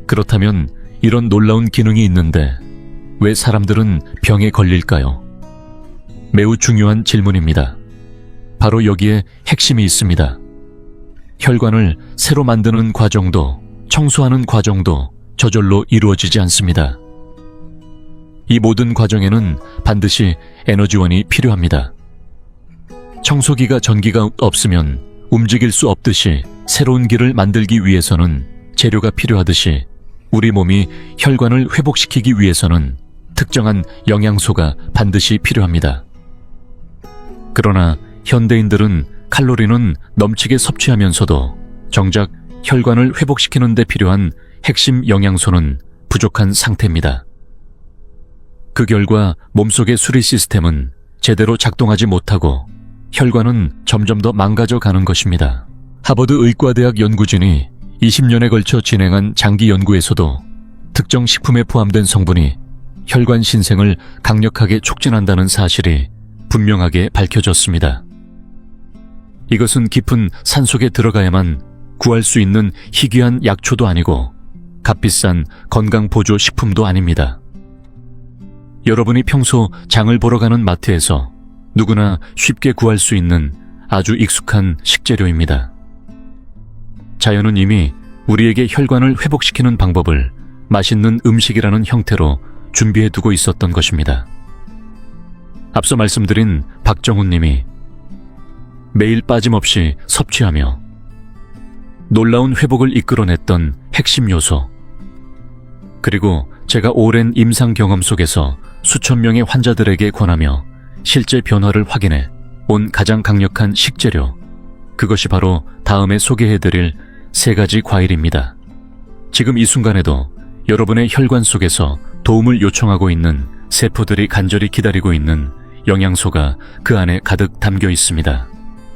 그렇다면 이런 놀라운 기능이 있는데 왜 사람들은 병에 걸릴까요? 매우 중요한 질문입니다. 바로 여기에 핵심이 있습니다. 혈관을 새로 만드는 과정도 청소하는 과정도 저절로 이루어지지 않습니다. 이 모든 과정에는 반드시 에너지원이 필요합니다. 청소기가 전기가 없으면 움직일 수 없듯이 새로운 길을 만들기 위해서는 재료가 필요하듯이 우리 몸이 혈관을 회복시키기 위해서는 특정한 영양소가 반드시 필요합니다. 그러나 현대인들은 칼로리는 넘치게 섭취하면서도 정작 혈관을 회복시키는 데 필요한 핵심 영양소는 부족한 상태입니다. 그 결과 몸속의 수리 시스템은 제대로 작동하지 못하고 혈관은 점점 더 망가져 가는 것입니다. 하버드 의과대학 연구진이 20년에 걸쳐 진행한 장기 연구에서도 특정 식품에 포함된 성분이 혈관 신생을 강력하게 촉진한다는 사실이 분명하게 밝혀졌습니다. 이것은 깊은 산속에 들어가야만 구할 수 있는 희귀한 약초도 아니고 값비싼 건강보조 식품도 아닙니다. 여러분이 평소 장을 보러 가는 마트에서 누구나 쉽게 구할 수 있는 아주 익숙한 식재료입니다. 자연은 이미 우리에게 혈관을 회복시키는 방법을 맛있는 음식이라는 형태로 준비해 두고 있었던 것입니다. 앞서 말씀드린 박정훈 님이 매일 빠짐없이 섭취하며 놀라운 회복을 이끌어냈던 핵심 요소, 그리고 제가 오랜 임상 경험 속에서 수천 명의 환자들에게 권하며 실제 변화를 확인해 온 가장 강력한 식재료, 그것이 바로 다음에 소개해드릴 3가지 과일입니다. 지금 이 순간에도 여러분의 혈관 속에서 도움을 요청하고 있는 세포들이 간절히 기다리고 있는 영양소가 그 안에 가득 담겨 있습니다.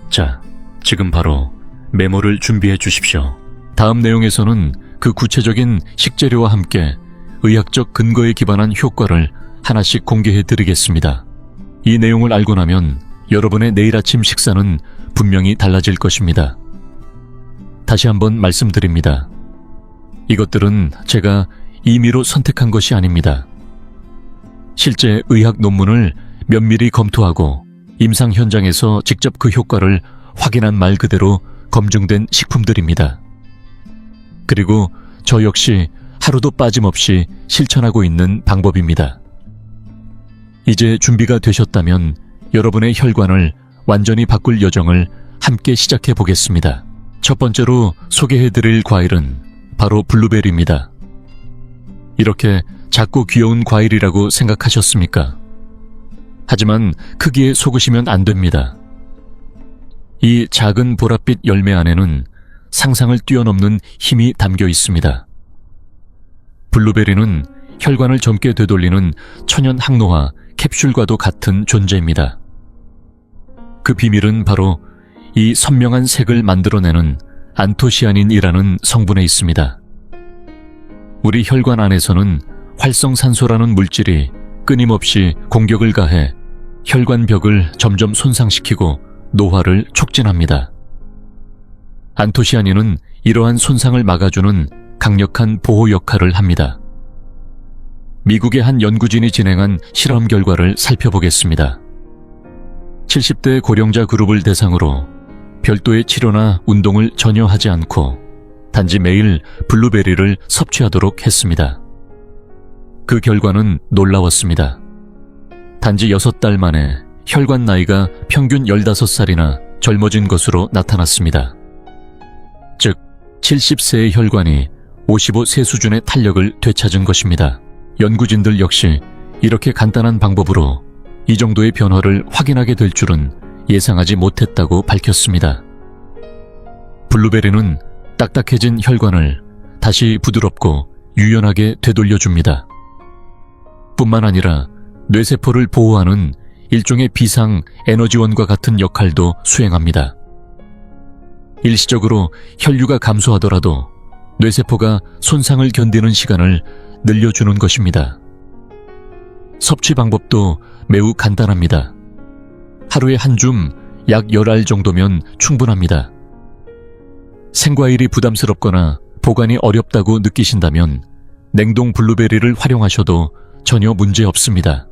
자, 지금 바로 메모를 준비해 주십시오. 다음 내용에서는 그 구체적인 식재료와 함께 의학적 근거에 기반한 효과를 하나씩 공개해 드리겠습니다. 이 내용을 알고 나면 여러분의 내일 아침 식사는 분명히 달라질 것입니다. 다시 한번 말씀드립니다. 이것들은 제가 임의로 선택한 것이 아닙니다. 실제 의학 논문을 면밀히 검토하고 임상 현장에서 직접 그 효과를 확인한 말 그대로 검증된 식품들입니다. 그리고 저 역시 하루도 빠짐없이 실천하고 있는 방법입니다. 이제 준비가 되셨다면 여러분의 혈관을 완전히 바꿀 여정을 함께 시작해 보겠습니다. 첫 번째로 소개해드릴 과일은 바로 블루베리입니다. 이렇게 작고 귀여운 과일이라고 생각하셨습니까? 하지만 크기에 속으시면 안 됩니다. 이 작은 보랏빛 열매 안에는 상상을 뛰어넘는 힘이 담겨 있습니다. 블루베리는 혈관을 젊게 되돌리는 천연 항노화 캡슐과도 같은 존재입니다. 그 비밀은 바로 이 선명한 색을 만들어내는 안토시아닌이라는 성분에 있습니다. 우리 혈관 안에서는 활성산소라는 물질이 끊임없이 공격을 가해 혈관벽을 점점 손상시키고 노화를 촉진합니다. 안토시아닌은 이러한 손상을 막아주는 강력한 보호 역할을 합니다. 미국의 한 연구진이 진행한 실험 결과를 살펴보겠습니다. 70대 고령자 그룹을 대상으로 별도의 치료나 운동을 전혀 하지 않고 단지 매일 블루베리를 섭취하도록 했습니다. 그 결과는 놀라웠습니다. 단지 6달 만에 혈관 나이가 평균 15살이나 젊어진 것으로 나타났습니다. 즉, 70세의 혈관이 55세 수준의 탄력을 되찾은 것입니다. 연구진들 역시 이렇게 간단한 방법으로 이 정도의 변화를 확인하게 될 줄은 예상하지 못했다고 밝혔습니다. 블루베리는 딱딱해진 혈관을 다시 부드럽고 유연하게 되돌려줍니다. 뿐만 아니라 뇌세포를 보호하는 일종의 비상 에너지원과 같은 역할도 수행합니다. 일시적으로 혈류가 감소하더라도 뇌세포가 손상을 견디는 시간을 늘려주는 것입니다. 섭취 방법도 매우 간단합니다. 하루에 한 줌 약 10알 정도면 충분합니다. 생과일이 부담스럽거나 보관이 어렵다고 느끼신다면 냉동 블루베리를 활용하셔도 전혀 문제 없습니다.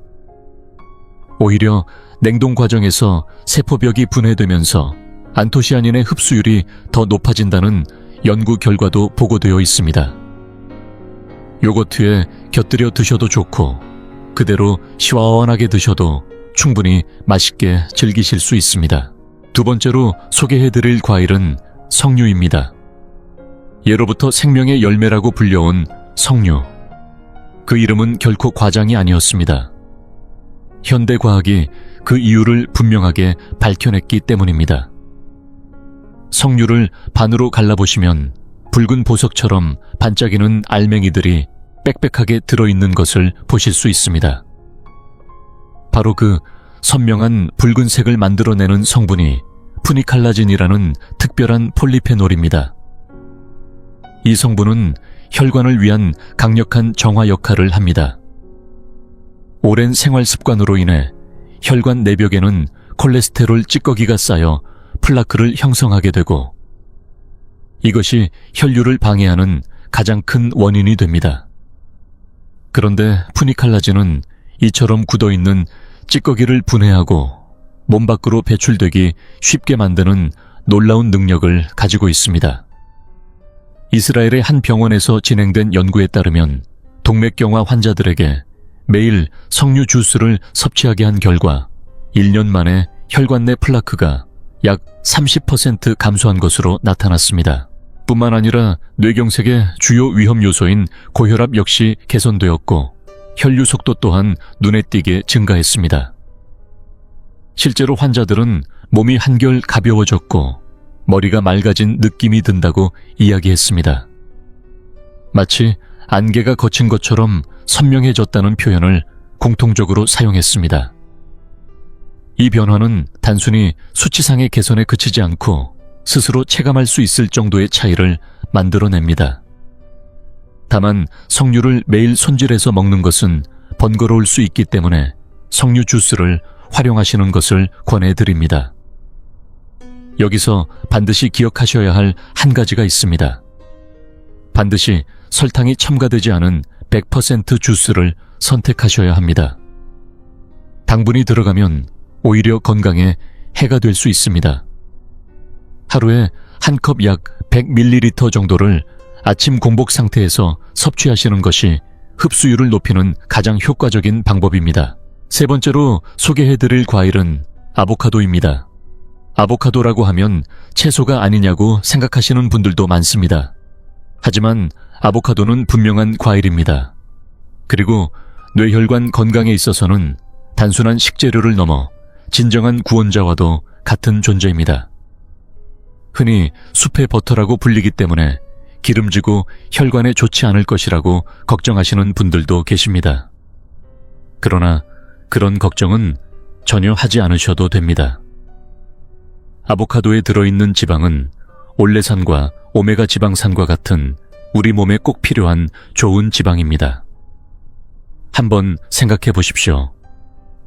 오히려 냉동 과정에서 세포벽이 분해되면서 안토시아닌의 흡수율이 더 높아진다는 연구 결과도 보고되어 있습니다. 요거트에 곁들여 드셔도 좋고 그대로 시원하게 드셔도 충분히 맛있게 즐기실 수 있습니다. 두 번째로 소개해드릴 과일은 석류입니다. 예로부터 생명의 열매라고 불려온 석류. 그 이름은 결코 과장이 아니었습니다. 현대 과학이 그 이유를 분명하게 밝혀냈기 때문입니다. 석류를 반으로 갈라보시면 붉은 보석처럼 반짝이는 알맹이들이 빽빽하게 들어있는 것을 보실 수 있습니다. 바로 그 선명한 붉은색을 만들어내는 성분이 푸니칼라진이라는 특별한 폴리페놀입니다. 이 성분은 혈관을 위한 강력한 정화 역할을 합니다. 오랜 생활 습관으로 인해 혈관 내벽에는 콜레스테롤 찌꺼기가 쌓여 플라크를 형성하게 되고 이것이 혈류를 방해하는 가장 큰 원인이 됩니다. 그런데 푸니칼라진은 이처럼 굳어있는 찌꺼기를 분해하고 몸 밖으로 배출되기 쉽게 만드는 놀라운 능력을 가지고 있습니다. 이스라엘의 한 병원에서 진행된 연구에 따르면 동맥경화 환자들에게 매일 석류 주스를 섭취하게 한 결과 1년 만에 혈관 내 플라크가 약 30% 감소한 것으로 나타났습니다. 뿐만 아니라 뇌경색의 주요 위험 요소인 고혈압 역시 개선되었고 혈류 속도 또한 눈에 띄게 증가했습니다. 실제로 환자들은 몸이 한결 가벼워졌고 머리가 맑아진 느낌이 든다고 이야기했습니다. 마치 안개가 걷힌 것처럼 선명해졌다는 표현을 공통적으로 사용했습니다. 이 변화는 단순히 수치상의 개선에 그치지 않고 스스로 체감할 수 있을 정도의 차이를 만들어냅니다. 다만 석류를 매일 손질해서 먹는 것은 번거로울 수 있기 때문에 석류 주스를 활용하시는 것을 권해드립니다. 여기서 반드시 기억하셔야 할 한 가지가 있습니다. 반드시 설탕이 첨가되지 않은 100% 주스를 선택하셔야 합니다. 당분이 들어가면 오히려 건강에 해가 될 수 있습니다. 하루에 한 컵 약 100ml 정도를 아침 공복 상태에서 섭취하시는 것이 흡수율을 높이는 가장 효과적인 방법입니다. 세 번째로 소개해드릴 과일은 아보카도입니다. 아보카도라고 하면 채소가 아니냐고 생각하시는 분들도 많습니다. 하지만 아보카도는 분명한 과일입니다. 그리고 뇌혈관 건강에 있어서는 단순한 식재료를 넘어 진정한 구원자와도 같은 존재입니다. 흔히 숲의 버터라고 불리기 때문에 기름지고 혈관에 좋지 않을 것이라고 걱정하시는 분들도 계십니다. 그러나 그런 걱정은 전혀 하지 않으셔도 됩니다. 아보카도에 들어있는 지방은 올레산과 오메가 지방산과 같은 우리 몸에 꼭 필요한 좋은 지방입니다. 한번 생각해 보십시오.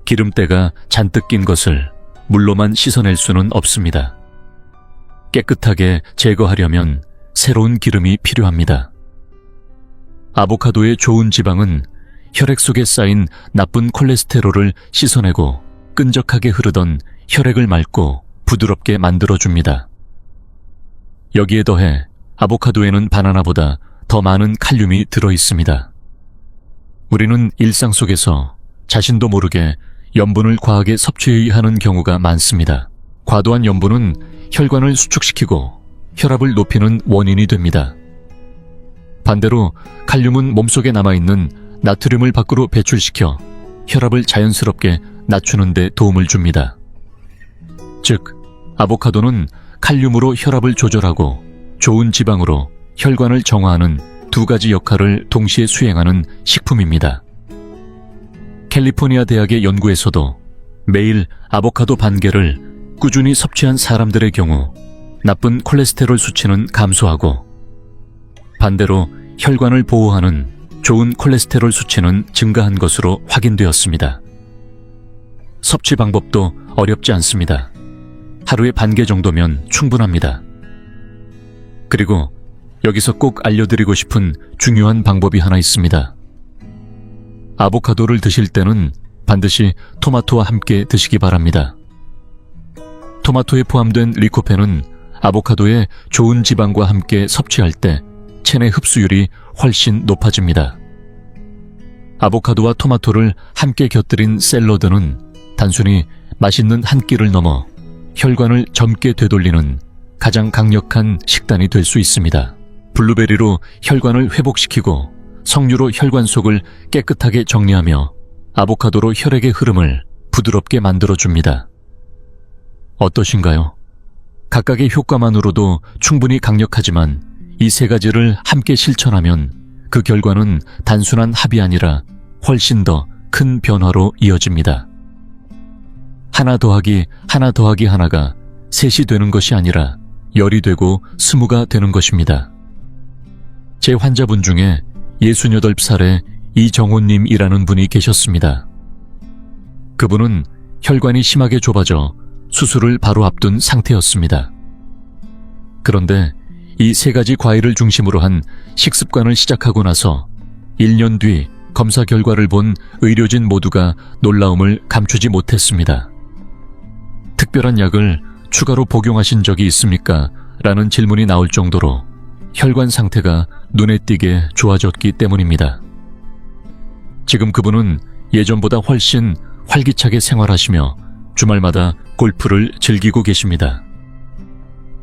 기름때가 잔뜩 낀 것을 물로만 씻어낼 수는 없습니다. 깨끗하게 제거하려면 새로운 기름이 필요합니다. 아보카도의 좋은 지방은 혈액 속에 쌓인 나쁜 콜레스테롤을 씻어내고 끈적하게 흐르던 혈액을 맑고 부드럽게 만들어줍니다. 여기에 더해 아보카도에는 바나나보다 더 많은 칼륨이 들어있습니다. 우리는 일상 속에서 자신도 모르게 염분을 과하게 섭취하는 경우가 많습니다. 과도한 염분은 혈관을 수축시키고 혈압을 높이는 원인이 됩니다. 반대로 칼륨은 몸속에 남아있는 나트륨을 밖으로 배출시켜 혈압을 자연스럽게 낮추는 데 도움을 줍니다. 즉, 아보카도는 칼륨으로 혈압을 조절하고 좋은 지방으로 혈관을 정화하는 두 가지 역할을 동시에 수행하는 식품입니다. 캘리포니아 대학의 연구에서도 매일 아보카도 반 개를 꾸준히 섭취한 사람들의 경우 나쁜 콜레스테롤 수치는 감소하고 반대로 혈관을 보호하는 좋은 콜레스테롤 수치는 증가한 것으로 확인되었습니다. 섭취 방법도 어렵지 않습니다. 하루에 반 개 정도면 충분합니다. 그리고 여기서 꼭 알려드리고 싶은 중요한 방법이 하나 있습니다. 아보카도를 드실 때는 반드시 토마토와 함께 드시기 바랍니다. 토마토에 포함된 리코펜은 아보카도의 좋은 지방과 함께 섭취할 때 체내 흡수율이 훨씬 높아집니다. 아보카도와 토마토를 함께 곁들인 샐러드는 단순히 맛있는 한 끼를 넘어 혈관을 젊게 되돌리는 가장 강력한 식단이 될 수 있습니다. 블루베리로 혈관을 회복시키고 석류로 혈관 속을 깨끗하게 정리하며 아보카도로 혈액의 흐름을 부드럽게 만들어줍니다. 어떠신가요? 각각의 효과만으로도 충분히 강력하지만 이 세 가지를 함께 실천하면 그 결과는 단순한 합이 아니라 훨씬 더 큰 변화로 이어집니다. 하나 더하기 하나가 셋이 되는 것이 아니라 10이 되고 20가 되는 것입니다. 제 환자분 중에 68살의 이정호님이라는 분이 계셨습니다. 그분은 혈관이 심하게 좁아져 수술을 바로 앞둔 상태였습니다. 그런데 이 세 가지 과일을 중심으로 한 식습관을 시작하고 나서 1년 뒤 검사 결과를 본 의료진 모두가 놀라움을 감추지 못했습니다. 특별한 약을 추가로 복용하신 적이 있습니까? 라는 질문이 나올 정도로 혈관 상태가 눈에 띄게 좋아졌기 때문입니다. 지금 그분은 예전보다 훨씬 활기차게 생활하시며 주말마다 골프를 즐기고 계십니다.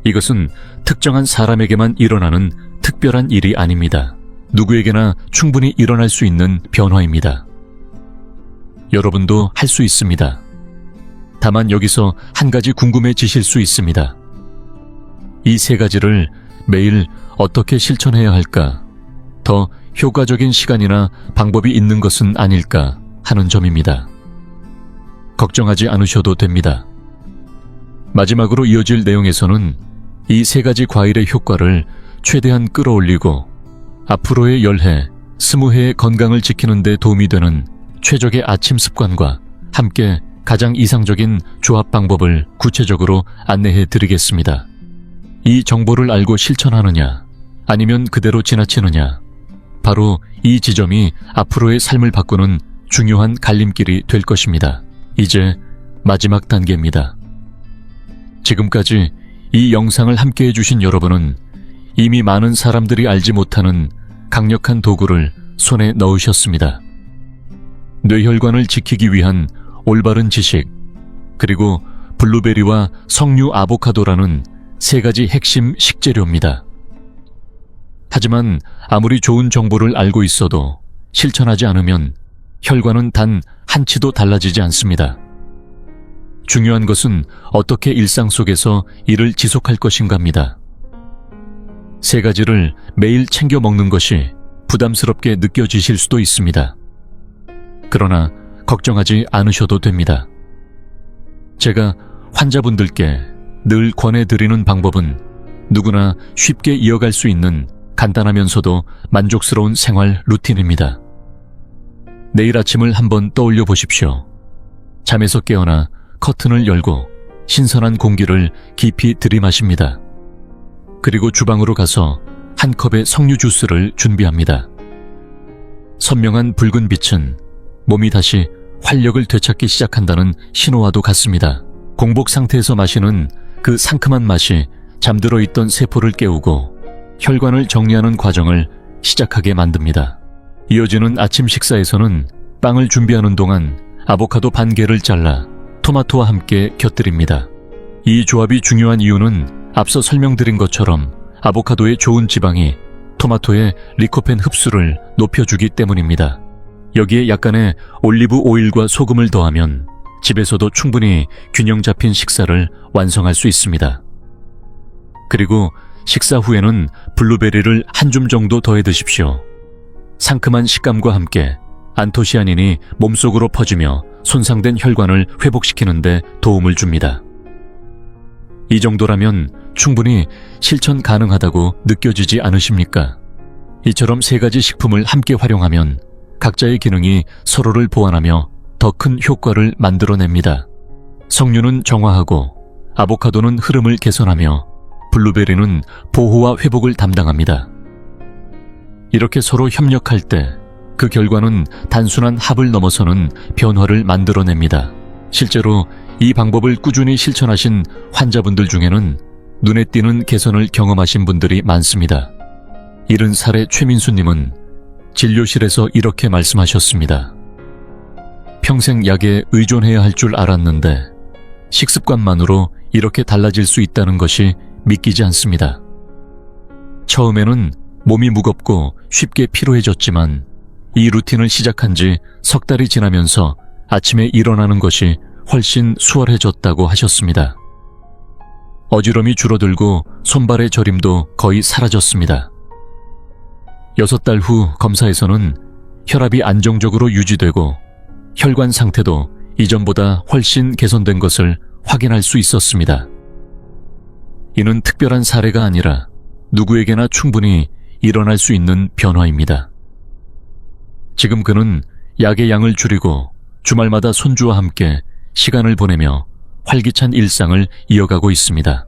이것은 특정한 사람에게만 일어나는 특별한 일이 아닙니다. 누구에게나 충분히 일어날 수 있는 변화입니다. 여러분도 할 수 있습니다. 다만 여기서 한 가지 궁금해지실 수 있습니다. 이 세 가지를 매일 어떻게 실천해야 할까? 더 효과적인 시간이나 방법이 있는 것은 아닐까 하는 점입니다. 걱정하지 않으셔도 됩니다. 마지막으로 이어질 내용에서는 이 세 가지 과일의 효과를 최대한 끌어올리고 앞으로의 10해, 20해의 건강을 지키는 데 도움이 되는 최적의 아침 습관과 함께 가장 이상적인 조합 방법을 구체적으로 안내해 드리겠습니다. 이 정보를 알고 실천하느냐, 아니면 그대로 지나치느냐. 바로 이 지점이 앞으로의 삶을 바꾸는 중요한 갈림길이 될 것입니다. 이제 마지막 단계입니다. 지금까지 이 영상을 함께 해주신 여러분은 이미 많은 사람들이 알지 못하는 강력한 도구를 손에 넣으셨습니다. 뇌혈관을 지키기 위한 올바른 지식, 그리고 블루베리와 석류 아보카도라는 세 가지 핵심 식재료입니다. 하지만 아무리 좋은 정보를 알고 있어도 실천하지 않으면 혈관은 단 한치도 달라지지 않습니다. 중요한 것은 어떻게 일상 속에서 이를 지속할 것인가입니다. 세 가지를 매일 챙겨 먹는 것이 부담스럽게 느껴지실 수도 있습니다. 그러나 걱정하지 않으셔도 됩니다. 제가 환자분들께 늘 권해드리는 방법은 누구나 쉽게 이어갈 수 있는 간단하면서도 만족스러운 생활 루틴입니다. 내일 아침을 한번 떠올려 보십시오. 잠에서 깨어나 커튼을 열고 신선한 공기를 깊이 들이마십니다. 그리고 주방으로 가서 한 컵의 석류 주스를 준비합니다. 선명한 붉은 빛은 몸이 다시 활력을 되찾기 시작한다는 신호와도 같습니다. 공복 상태에서 마시는 그 상큼한 맛이 잠들어 있던 세포를 깨우고 혈관을 정리하는 과정을 시작하게 만듭니다. 이어지는 아침 식사에서는 빵을 준비하는 동안 아보카도 반 개를 잘라 토마토와 함께 곁들입니다. 이 조합이 중요한 이유는 앞서 설명드린 것처럼 아보카도의 좋은 지방이 토마토의 리코펜 흡수를 높여주기 때문입니다. 여기에 약간의 올리브 오일과 소금을 더하면 집에서도 충분히 균형 잡힌 식사를 완성할 수 있습니다. 그리고 식사 후에는 블루베리를 한 줌 정도 더해 드십시오. 상큼한 식감과 함께 안토시아닌이 몸속으로 퍼지며 손상된 혈관을 회복시키는 데 도움을 줍니다. 이 정도라면 충분히 실천 가능하다고 느껴지지 않으십니까? 이처럼 세 가지 식품을 함께 활용하면 각자의 기능이 서로를 보완하며 더 큰 효과를 만들어냅니다. 석류는 정화하고 아보카도는 흐름을 개선하며 블루베리는 보호와 회복을 담당합니다. 이렇게 서로 협력할 때 그 결과는 단순한 합을 넘어서는 변화를 만들어냅니다. 실제로 이 방법을 꾸준히 실천하신 환자분들 중에는 눈에 띄는 개선을 경험하신 분들이 많습니다. 70살의 최민수님은 진료실에서 이렇게 말씀하셨습니다. 평생 약에 의존해야 할 줄 알았는데 식습관만으로 이렇게 달라질 수 있다는 것이 믿기지 않습니다. 처음에는 몸이 무겁고 쉽게 피로해졌지만 이 루틴을 시작한 지 석 달이 지나면서 아침에 일어나는 것이 훨씬 수월해졌다고 하셨습니다. 어지럼이 줄어들고 손발의 저림도 거의 사라졌습니다. 6달 후 검사에서는 혈압이 안정적으로 유지되고 혈관 상태도 이전보다 훨씬 개선된 것을 확인할 수 있었습니다. 이는 특별한 사례가 아니라 누구에게나 충분히 일어날 수 있는 변화입니다. 지금 그는 약의 양을 줄이고 주말마다 손주와 함께 시간을 보내며 활기찬 일상을 이어가고 있습니다.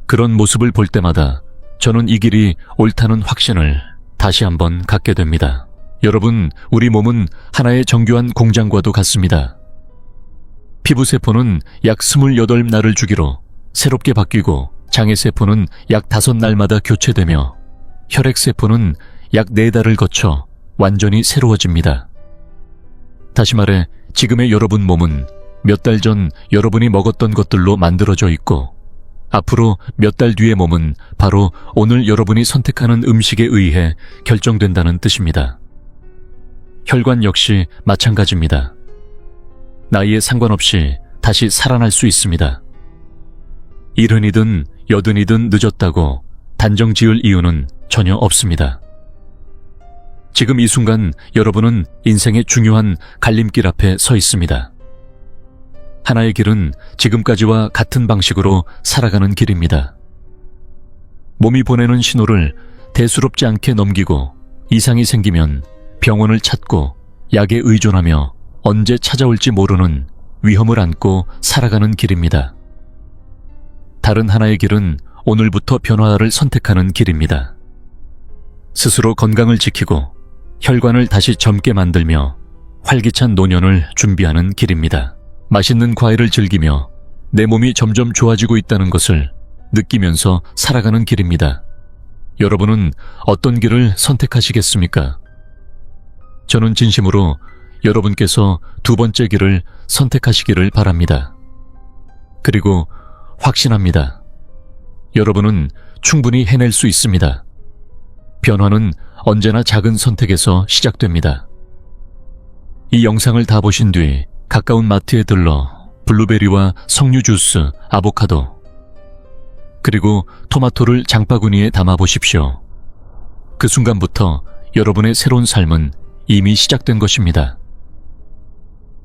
그런 모습을 볼 때마다 저는 이 길이 옳다는 확신을 다시 한번 갖게 됩니다. 여러분, 우리 몸은 하나의 정교한 공장과도 같습니다. 피부세포는 약 28날을 주기로 새롭게 바뀌고 장애세포는 약 5날마다 교체되며 혈액세포는 약 4달을 거쳐 완전히 새로워집니다. 다시 말해 지금의 여러분 몸은 몇 달 전 여러분이 먹었던 것들로 만들어져 있고 앞으로 몇 달 뒤의 몸은 바로 오늘 여러분이 선택하는 음식에 의해 결정된다는 뜻입니다. 혈관 역시 마찬가지입니다. 나이에 상관없이 다시 살아날 수 있습니다. 일흔이든 여든이든 늦었다고 단정 지을 이유는 전혀 없습니다. 지금 이 순간 여러분은 인생의 중요한 갈림길 앞에 서 있습니다. 하나의 길은 지금까지와 같은 방식으로 살아가는 길입니다. 몸이 보내는 신호를 대수롭지 않게 넘기고 이상이 생기면 병원을 찾고 약에 의존하며 언제 찾아올지 모르는 위험을 안고 살아가는 길입니다. 다른 하나의 길은 오늘부터 변화를 선택하는 길입니다. 스스로 건강을 지키고 혈관을 다시 젊게 만들며 활기찬 노년을 준비하는 길입니다. 맛있는 과일을 즐기며 내 몸이 점점 좋아지고 있다는 것을 느끼면서 살아가는 길입니다. 여러분은 어떤 길을 선택하시겠습니까? 저는 진심으로 여러분께서 두 번째 길을 선택하시기를 바랍니다. 그리고 확신합니다. 여러분은 충분히 해낼 수 있습니다. 변화는 언제나 작은 선택에서 시작됩니다. 이 영상을 다 보신 뒤 가까운 마트에 들러 블루베리와 석류 주스, 아보카도, 그리고 토마토를 장바구니에 담아 보십시오. 그 순간부터 여러분의 새로운 삶은 이미 시작된 것입니다.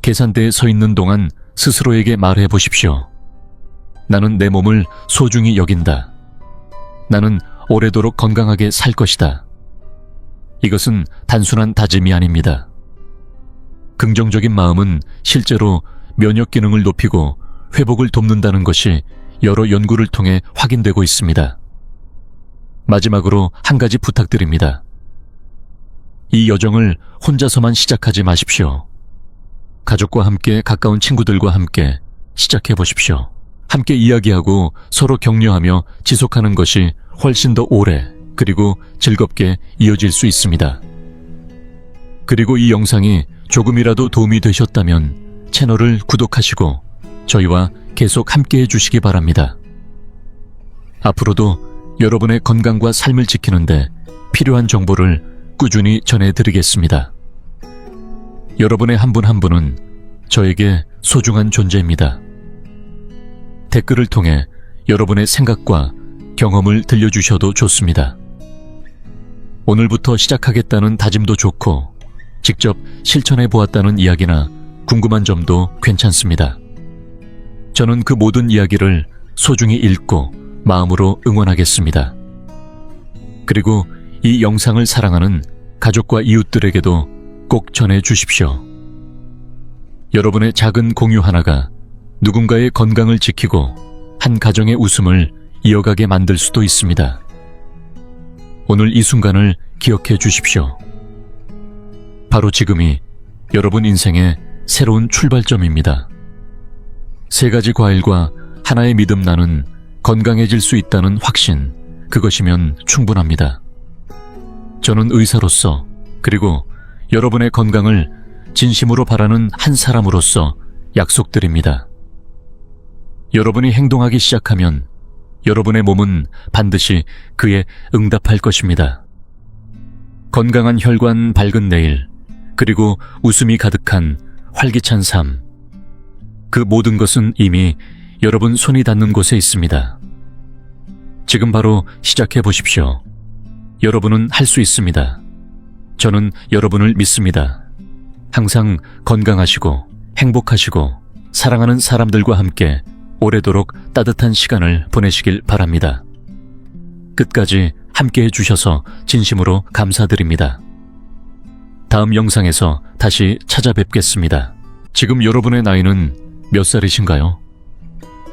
계산대에 서 있는 동안 스스로에게 말해 보십시오. 나는 내 몸을 소중히 여긴다. 나는 오래도록 건강하게 살 것이다. 이것은 단순한 다짐이 아닙니다. 긍정적인 마음은 실제로 면역 기능을 높이고 회복을 돕는다는 것이 여러 연구를 통해 확인되고 있습니다. 마지막으로 한 가지 부탁드립니다. 이 여정을 혼자서만 시작하지 마십시오. 가족과 함께, 가까운 친구들과 함께 시작해 보십시오. 함께 이야기하고 서로 격려하며 지속하는 것이 훨씬 더 오래 그리고 즐겁게 이어질 수 있습니다. 그리고 이 영상이 조금이라도 도움이 되셨다면 채널을 구독하시고 저희와 계속 함께 해주시기 바랍니다. 앞으로도 여러분의 건강과 삶을 지키는데 필요한 정보를 꾸준히 전해드리겠습니다. 여러분의 한 분 한 분은 저에게 소중한 존재입니다. 댓글을 통해 여러분의 생각과 경험을 들려주셔도 좋습니다. 오늘부터 시작하겠다는 다짐도 좋고 직접 실천해 보았다는 이야기나 궁금한 점도 괜찮습니다. 저는 그 모든 이야기를 소중히 읽고 마음으로 응원하겠습니다. 그리고 이 영상을 사랑하는 가족과 이웃들에게도 꼭 전해 주십시오. 여러분의 작은 공유 하나가 누군가의 건강을 지키고 한 가정의 웃음을 이어가게 만들 수도 있습니다. 오늘 이 순간을 기억해 주십시오. 바로 지금이 여러분 인생의 새로운 출발점입니다. 3가지 과일과 하나의 믿음, 나는 건강해질 수 있다는 확신, 그것이면 충분합니다. 저는 의사로서 그리고 여러분의 건강을 진심으로 바라는 한 사람으로서 약속드립니다. 여러분이 행동하기 시작하면 여러분의 몸은 반드시 그에 응답할 것입니다. 건강한 혈관, 밝은 내일, 그리고 웃음이 가득한 활기찬 삶, 그 모든 것은 이미 여러분 손이 닿는 곳에 있습니다. 지금 바로 시작해 보십시오. 여러분은 할 수 있습니다. 저는 여러분을 믿습니다. 항상 건강하시고 행복하시고 사랑하는 사람들과 함께 오래도록 따뜻한 시간을 보내시길 바랍니다. 끝까지 함께 해주셔서 진심으로 감사드립니다. 다음 영상에서 다시 찾아뵙겠습니다. 지금 여러분의 나이는 몇 살이신가요?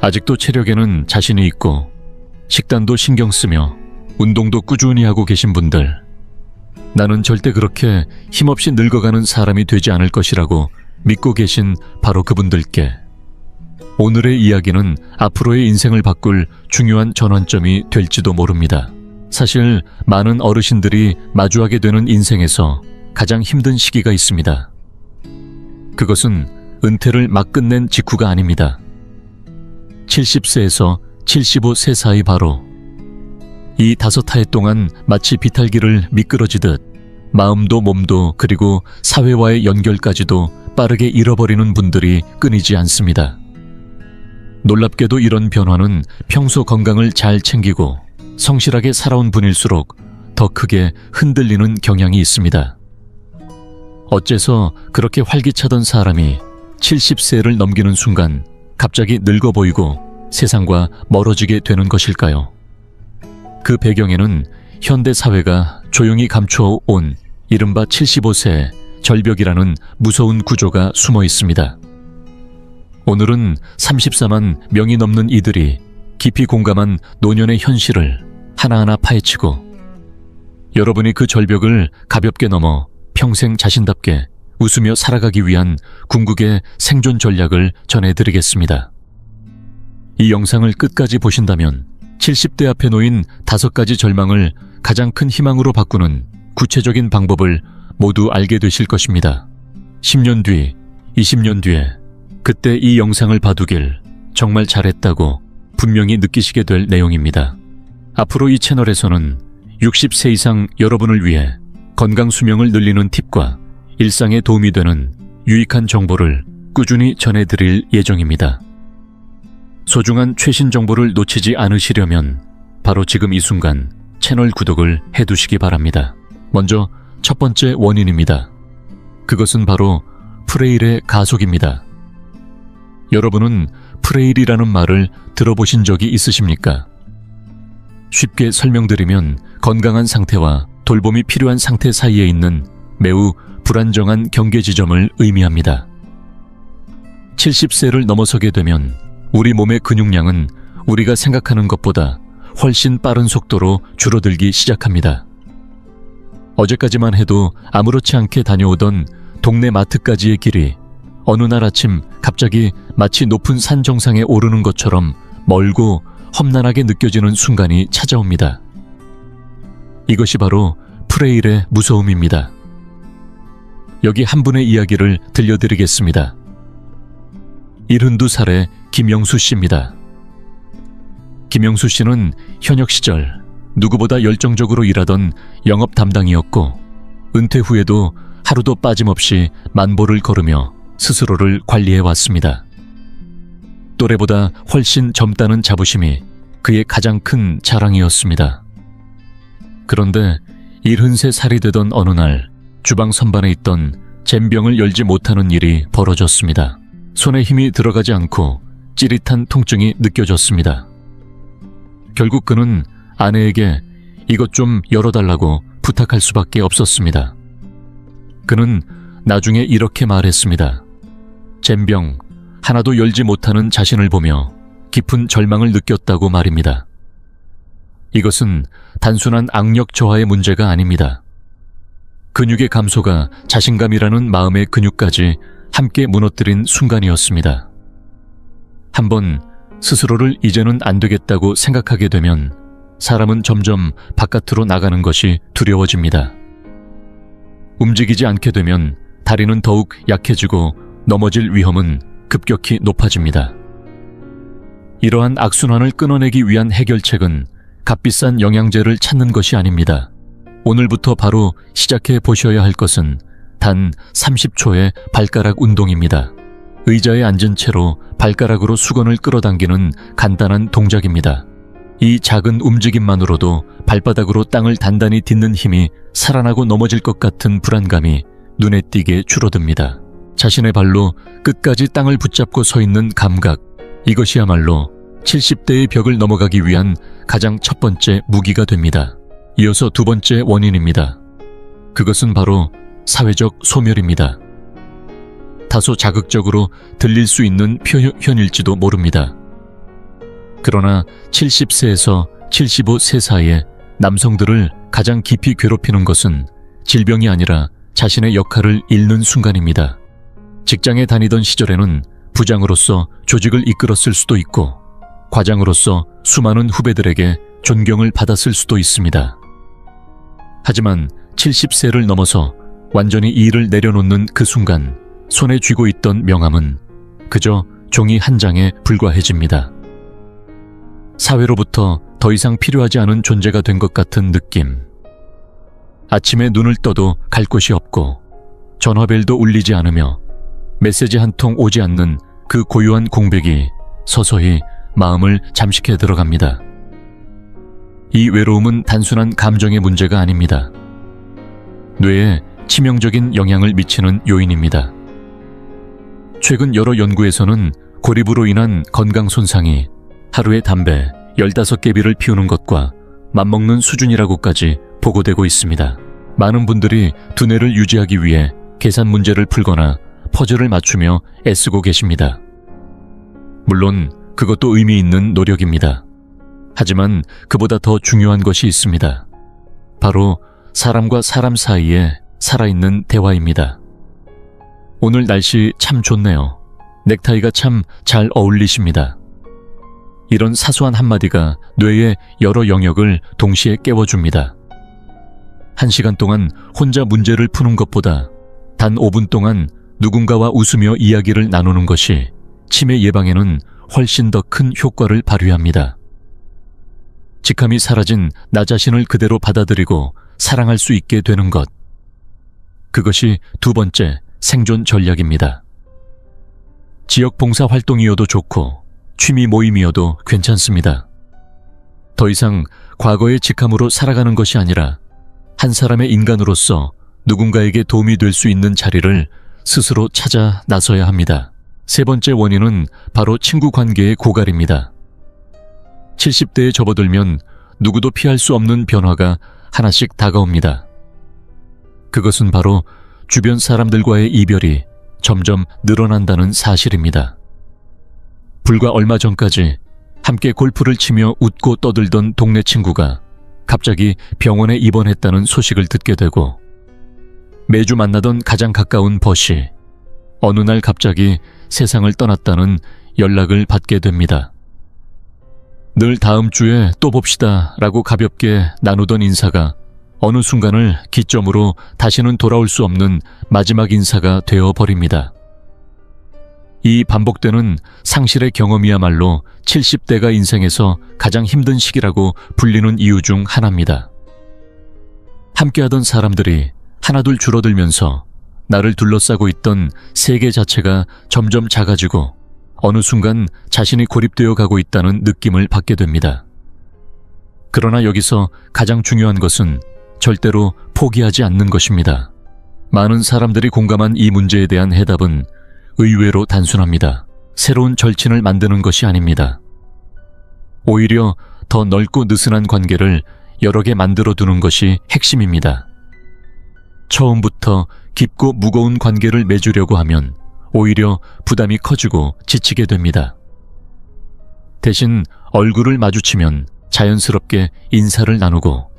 아직도 체력에는 자신이 있고 식단도 신경 쓰며 운동도 꾸준히 하고 계신 분들, 나는 절대 그렇게 힘없이 늙어가는 사람이 되지 않을 것이라고 믿고 계신 바로 그분들께 오늘의 이야기는 앞으로의 인생을 바꿀 중요한 전환점이 될지도 모릅니다. 사실 많은 어르신들이 마주하게 되는 인생에서 가장 힘든 시기가 있습니다. 그것은 은퇴를 막 끝낸 직후가 아닙니다. 70세에서 75세 사이, 바로 이 5해 동안 마치 비탈길을 미끄러지듯 마음도 몸도 그리고 사회와의 연결까지도 빠르게 잃어버리는 분들이 끊이지 않습니다. 놀랍게도 이런 변화는 평소 건강을 잘 챙기고 성실하게 살아온 분일수록 더 크게 흔들리는 경향이 있습니다. 어째서 그렇게 활기차던 사람이 70세를 넘기는 순간 갑자기 늙어 보이고 세상과 멀어지게 되는 것일까요? 그 배경에는 현대 사회가 조용히 감추어 온 이른바 75세 절벽이라는 무서운 구조가 숨어 있습니다. 오늘은 34만 명이 넘는 이들이 깊이 공감한 노년의 현실을 하나하나 파헤치고 여러분이 그 절벽을 가볍게 넘어 평생 자신답게 웃으며 살아가기 위한 궁극의 생존 전략을 전해드리겠습니다. 이 영상을 끝까지 보신다면 70대 앞에 놓인 5가지 절망을 가장 큰 희망으로 바꾸는 구체적인 방법을 모두 알게 되실 것입니다. 10년 뒤, 20년 뒤에 그때 이 영상을 봐두길 정말 잘했다고 분명히 느끼시게 될 내용입니다. 앞으로 이 채널에서는 60세 이상 여러분을 위해 건강 수명을 늘리는 팁과 일상에 도움이 되는 유익한 정보를 꾸준히 전해드릴 예정입니다. 소중한 최신 정보를 놓치지 않으시려면 바로 지금 이 순간 채널 구독을 해두시기 바랍니다. 먼저 첫 번째 원인입니다. 그것은 바로 프레일의 가속입니다. 여러분은 프레일이라는 말을 들어보신 적이 있으십니까? 쉽게 설명드리면 건강한 상태와 돌봄이 필요한 상태 사이에 있는 매우 불안정한 경계 지점을 의미합니다. 70세를 넘어서게 되면 우리 몸의 근육량은 우리가 생각하는 것보다 훨씬 빠른 속도로 줄어들기 시작합니다. 어제까지만 해도 아무렇지 않게 다녀오던 동네 마트까지의 길이 어느 날 아침 갑자기 마치 높은 산 정상에 오르는 것처럼 멀고 험난하게 느껴지는 순간이 찾아옵니다. 이것이 바로 프레일의 무서움입니다. 여기 한 분의 이야기를 들려드리겠습니다. 72살의 김영수 씨입니다. 김영수 씨는 현역 시절 누구보다 열정적으로 일하던 영업 담당이었고 은퇴 후에도 하루도 빠짐없이 만보를 걸으며 스스로를 관리해 왔습니다. 또래보다 훨씬 젊다는 자부심이 그의 가장 큰 자랑이었습니다. 그런데 73살이 되던 어느 날 주방 선반에 있던 잼병을 열지 못하는 일이 벌어졌습니다. 손에 힘이 들어가지 않고 찌릿한 통증이 느껴졌습니다. 결국 그는 아내에게 이것 좀 열어달라고 부탁할 수밖에 없었습니다. 그는 나중에 이렇게 말했습니다. 잼병 하나도 열지 못하는 자신을 보며 깊은 절망을 느꼈다고 말입니다. 이것은 단순한 악력 저하의 문제가 아닙니다. 근육의 감소가 자신감이라는 마음의 근육까지 함께 무너뜨린 순간이었습니다. 한번 스스로를 이제는 안 되겠다고 생각하게 되면 사람은 점점 바깥으로 나가는 것이 두려워집니다. 움직이지 않게 되면 다리는 더욱 약해지고 넘어질 위험은 급격히 높아집니다. 이러한 악순환을 끊어내기 위한 해결책은 값비싼 영양제를 찾는 것이 아닙니다. 오늘부터 바로 시작해 보셔야 할 것은 단 30초의 발가락 운동입니다. 의자에 앉은 채로 발가락으로 수건을 끌어당기는 간단한 동작입니다. 이 작은 움직임만으로도 발바닥으로 땅을 단단히 딛는 힘이 살아나고 넘어질 것 같은 불안감이 눈에 띄게 줄어듭니다. 자신의 발로 끝까지 땅을 붙잡고 서 있는 감각, 이것이야말로 70대의 벽을 넘어가기 위한 가장 첫 번째 무기가 됩니다. 이어서 두 번째 원인입니다. 그것은 바로 사회적 소멸입니다. 다소 자극적으로 들릴 수 있는 표현일지도 모릅니다. 그러나 70세에서 75세 사이에 남성들을 가장 깊이 괴롭히는 것은 질병이 아니라 자신의 역할을 잃는 순간입니다. 직장에 다니던 시절에는 부장으로서 조직을 이끌었을 수도 있고 과장으로서 수많은 후배들에게 존경을 받았을 수도 있습니다. 하지만 70세를 넘어서 완전히 이 일을 내려놓는 그 순간 손에 쥐고 있던 명함은 그저 종이 한 장에 불과해집니다. 사회로부터 더 이상 필요하지 않은 존재가 된 것 같은 느낌. 아침에 눈을 떠도 갈 곳이 없고 전화벨도 울리지 않으며 메시지 한 통 오지 않는 그 고요한 공백이 서서히 마음을 잠식해 들어갑니다. 이 외로움은 단순한 감정의 문제가 아닙니다. 뇌에 치명적인 영향을 미치는 요인입니다. 최근 여러 연구에서는 고립으로 인한 건강 손상이 하루에 담배 15개비를 피우는 것과 맞먹는 수준이라고까지 보고되고 있습니다. 많은 분들이 두뇌를 유지하기 위해 계산 문제를 풀거나 퍼즐을 맞추며 애쓰고 계십니다. 물론 그것도 의미 있는 노력입니다. 하지만 그보다 더 중요한 것이 있습니다. 바로 사람과 사람 사이에 살아있는 대화입니다. 오늘 날씨 참 좋네요. 넥타이가 참 잘 어울리십니다. 이런 사소한 한마디가 뇌의 여러 영역을 동시에 깨워줍니다. 1시간 동안 혼자 문제를 푸는 것보다 단 5분 동안 누군가와 웃으며 이야기를 나누는 것이 치매 예방에는 훨씬 더 큰 효과를 발휘합니다. 직함이 사라진 나 자신을 그대로 받아들이고 사랑할 수 있게 되는 것. 그것이 두 번째 생존 전략입니다. 지역 봉사 활동이어도 좋고 취미 모임이어도 괜찮습니다. 더 이상 과거의 직함으로 살아가는 것이 아니라 한 사람의 인간으로서 누군가에게 도움이 될 수 있는 자리를 스스로 찾아 나서야 합니다. 세 번째 원인은 바로 친구 관계의 고갈입니다. 70대에 접어들면 누구도 피할 수 없는 변화가 하나씩 다가옵니다. 그것은 바로 주변 사람들과의 이별이 점점 늘어난다는 사실입니다. 불과 얼마 전까지 함께 골프를 치며 웃고 떠들던 동네 친구가 갑자기 병원에 입원했다는 소식을 듣게 되고, 매주 만나던 가장 가까운 벗이 어느 날 갑자기 세상을 떠났다는 연락을 받게 됩니다. 늘 다음 주에 또 봅시다 라고 가볍게 나누던 인사가 어느 순간을 기점으로 다시는 돌아올 수 없는 마지막 인사가 되어버립니다. 이 반복되는 상실의 경험이야말로 70대가 인생에서 가장 힘든 시기라고 불리는 이유 중 하나입니다. 함께하던 사람들이 하나둘 줄어들면서 나를 둘러싸고 있던 세계 자체가 점점 작아지고 어느 순간 자신이 고립되어 가고 있다는 느낌을 받게 됩니다. 그러나 여기서 가장 중요한 것은 절대로 포기하지 않는 것입니다. 많은 사람들이 공감한 이 문제에 대한 해답은 의외로 단순합니다. 새로운 절친을 만드는 것이 아닙니다. 오히려 더 넓고 느슨한 관계를 여러 개 만들어 두는 것이 핵심입니다. 처음부터 깊고 무거운 관계를 맺으려고 하면 오히려 부담이 커지고 지치게 됩니다. 대신 얼굴을 마주치면 자연스럽게 인사를 나누고,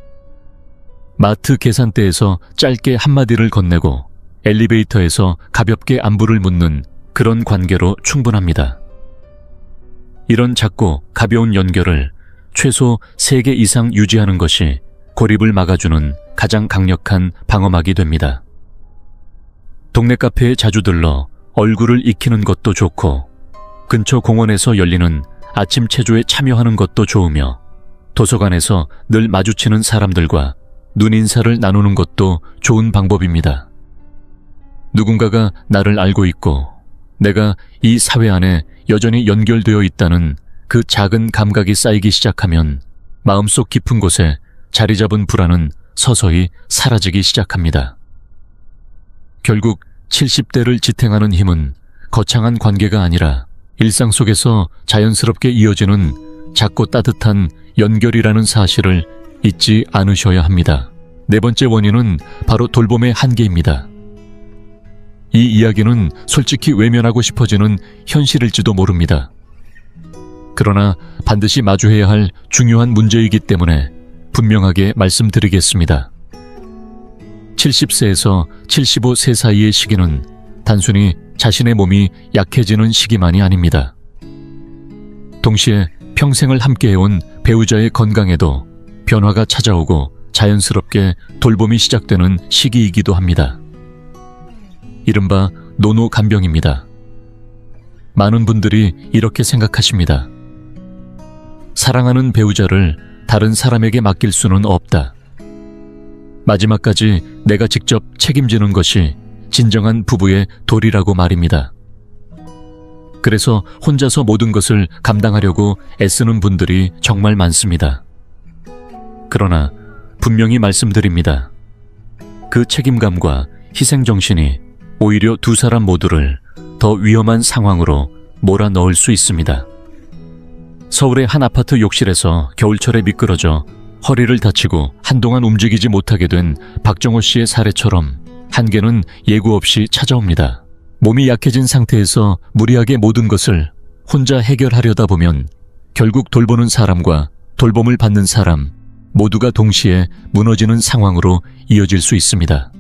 마트 계산대에서 짧게 한마디를 건네고 엘리베이터에서 가볍게 안부를 묻는 그런 관계로 충분합니다. 이런 작고 가벼운 연결을 최소 3개 이상 유지하는 것이 고립을 막아주는 가장 강력한 방어막이 됩니다. 동네 카페에 자주 들러 얼굴을 익히는 것도 좋고, 근처 공원에서 열리는 아침 체조에 참여하는 것도 좋으며, 도서관에서 늘 마주치는 사람들과 눈인사를 나누는 것도 좋은 방법입니다. 누군가가 나를 알고 있고 내가 이 사회 안에 여전히 연결되어 있다는 그 작은 감각이 쌓이기 시작하면 마음속 깊은 곳에 자리 잡은 불안은 서서히 사라지기 시작합니다. 결국 70대를 지탱하는 힘은 거창한 관계가 아니라 일상 속에서 자연스럽게 이어지는 작고 따뜻한 연결이라는 사실을 잊지 않으셔야 합니다. 네 번째 원인은 바로 돌봄의 한계입니다. 이 이야기는 솔직히 외면하고 싶어지는 현실일지도 모릅니다. 그러나 반드시 마주해야 할 중요한 문제이기 때문에 분명하게 말씀드리겠습니다. 70세에서 75세 사이의 시기는 단순히 자신의 몸이 약해지는 시기만이 아닙니다. 동시에 평생을 함께해온 배우자의 건강에도 변화가 찾아오고 자연스럽게 돌봄이 시작되는 시기이기도 합니다. 이른바 노노간병입니다. 많은 분들이 이렇게 생각하십니다. 사랑하는 배우자를 다른 사람에게 맡길 수는 없다. 마지막까지 내가 직접 책임지는 것이 진정한 부부의 도리라고 말입니다. 그래서 혼자서 모든 것을 감당하려고 애쓰는 분들이 정말 많습니다. 그러나 분명히 말씀드립니다. 그 책임감과 희생정신이 오히려 두 사람 모두를 더 위험한 상황으로 몰아넣을 수 있습니다. 서울의 한 아파트 욕실에서 겨울철에 미끄러져 허리를 다치고 한동안 움직이지 못하게 된 박정호 씨의 사례처럼 한계는 예고 없이 찾아옵니다. 몸이 약해진 상태에서 무리하게 모든 것을 혼자 해결하려다 보면 결국 돌보는 사람과 돌봄을 받는 사람 모두가 동시에 무너지는 상황으로 이어질 수 있습니다.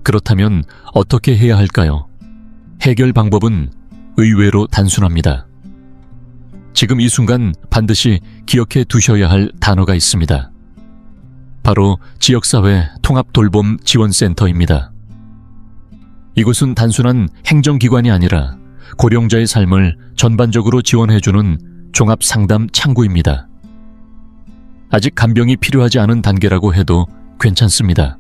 그렇다면 어떻게 해야 할까요? 해결 방법은 의외로 단순합니다. 지금 이 순간 반드시 기억해 두셔야 할 단어가 있습니다. 바로 지역사회 통합돌봄 지원센터입니다. 이곳은 단순한 행정기관이 아니라 고령자의 삶을 전반적으로 지원해주는 종합상담 창구입니다. 아직 간병이 필요하지 않은 단계라고 해도 괜찮습니다.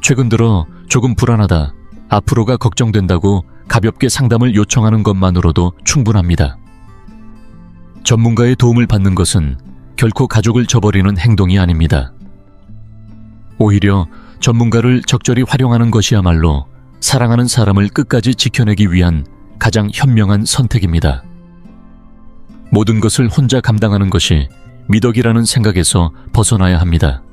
최근 들어 조금 불안하다, 앞으로가 걱정된다고 가볍게 상담을 요청하는 것만으로도 충분합니다. 전문가의 도움을 받는 것은 결코 가족을 저버리는 행동이 아닙니다. 오히려 전문가를 적절히 활용하는 것이야말로 사랑하는 사람을 끝까지 지켜내기 위한 가장 현명한 선택입니다. 모든 것을 혼자 감당하는 것이 미덕이라는 생각에서 벗어나야 합니다.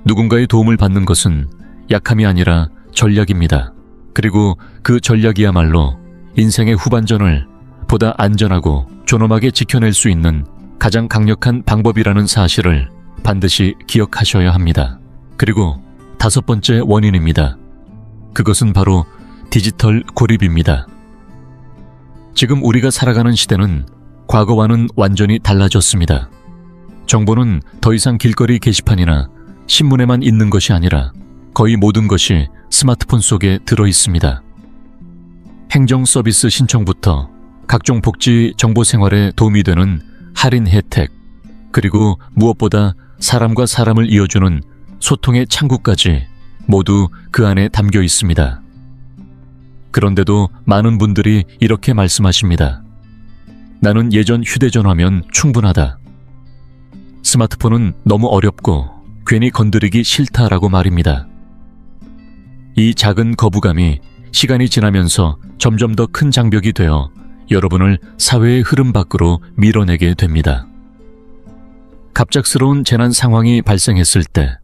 누군가의 도움을 받는 것은 약함이 아니라 전략입니다. 그리고 그 전략이야말로 인생의 후반전을 보다 안전하고 존엄하게 지켜낼 수 있는 가장 강력한 방법이라는 사실을 반드시 기억하셔야 합니다. 그리고 5번째 원인입니다. 그것은 바로 디지털 고립입니다. 지금 우리가 살아가는 시대는 과거와는 완전히 달라졌습니다. 정보는 더 이상 길거리 게시판이나 신문에만 있는 것이 아니라 거의 모든 것이 스마트폰 속에 들어 있습니다. 행정 서비스 신청부터 각종 복지 정보 생활에 도움이 되는 할인 혜택, 그리고 무엇보다 사람과 사람을 이어주는 소통의 창구까지 모두 그 안에 담겨 있습니다. 그런데도 많은 분들이 이렇게 말씀하십니다. 나는 예전 휴대전화면 충분하다. 스마트폰은 너무 어렵고 괜히 건드리기 싫다라고 말입니다. 이 작은 거부감이 시간이 지나면서 점점 더 큰 장벽이 되어 여러분을 사회의 흐름 밖으로 밀어내게 됩니다. 갑작스러운 재난 상황이 발생했을 때,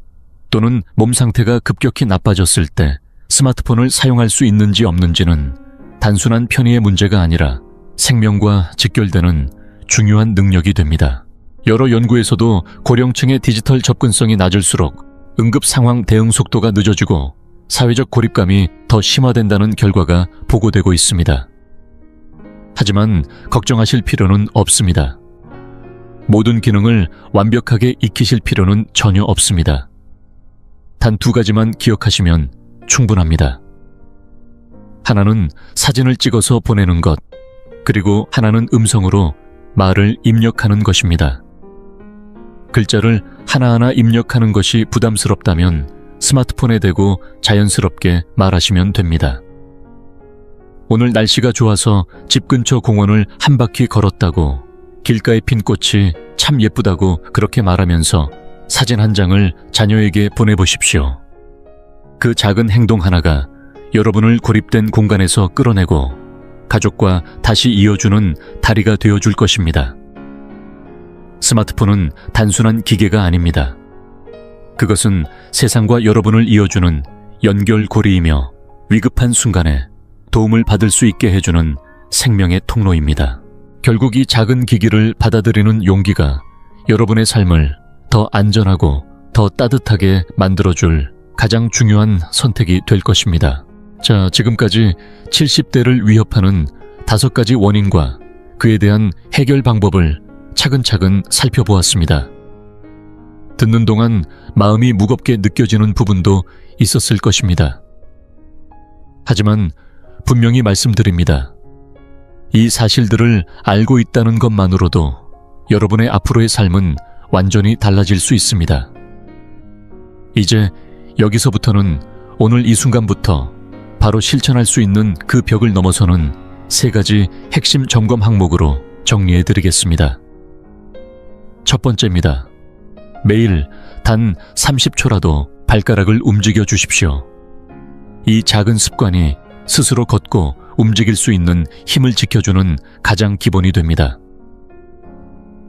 또는 몸 상태가 급격히 나빠졌을 때 스마트폰을 사용할 수 있는지 없는지는 단순한 편의의 문제가 아니라 생명과 직결되는 중요한 능력이 됩니다. 여러 연구에서도 고령층의 디지털 접근성이 낮을수록 응급 상황 대응 속도가 늦어지고 사회적 고립감이 더 심화된다는 결과가 보고되고 있습니다. 하지만 걱정하실 필요는 없습니다. 모든 기능을 완벽하게 익히실 필요는 전혀 없습니다. 단 2가지만 기억하시면 충분합니다. 하나는 사진을 찍어서 보내는 것, 그리고 하나는 음성으로 말을 입력하는 것입니다. 글자를 하나하나 입력하는 것이 부담스럽다면 스마트폰에 대고 자연스럽게 말하시면 됩니다. 오늘 날씨가 좋아서 집 근처 공원을 한 바퀴 걸었다고, 길가에 핀 꽃이 참 예쁘다고 그렇게 말하면서 사진 한 장을 자녀에게 보내보십시오. 그 작은 행동 하나가 여러분을 고립된 공간에서 끌어내고 가족과 다시 이어주는 다리가 되어줄 것입니다. 스마트폰은 단순한 기계가 아닙니다. 그것은 세상과 여러분을 이어주는 연결고리이며 위급한 순간에 도움을 받을 수 있게 해주는 생명의 통로입니다. 결국 이 작은 기기를 받아들이는 용기가 여러분의 삶을 더 안전하고 더 따뜻하게 만들어줄 가장 중요한 선택이 될 것입니다. 자, 지금까지 70대를 위협하는 5가지 원인과 그에 대한 해결 방법을 차근차근 살펴보았습니다. 듣는 동안 마음이 무겁게 느껴지는 부분도 있었을 것입니다. 하지만 분명히 말씀드립니다. 이 사실들을 알고 있다는 것만으로도 여러분의 앞으로의 삶은 완전히 달라질 수 있습니다. 이제 여기서부터는 오늘 이 순간부터 바로 실천할 수 있는 그 벽을 넘어서는 3가지 핵심 점검 항목으로 정리해드리겠습니다. 첫 번째입니다. 매일 단 30초라도 발가락을 움직여 주십시오. 이 작은 습관이 스스로 걷고 움직일 수 있는 힘을 지켜주는 가장 기본이 됩니다.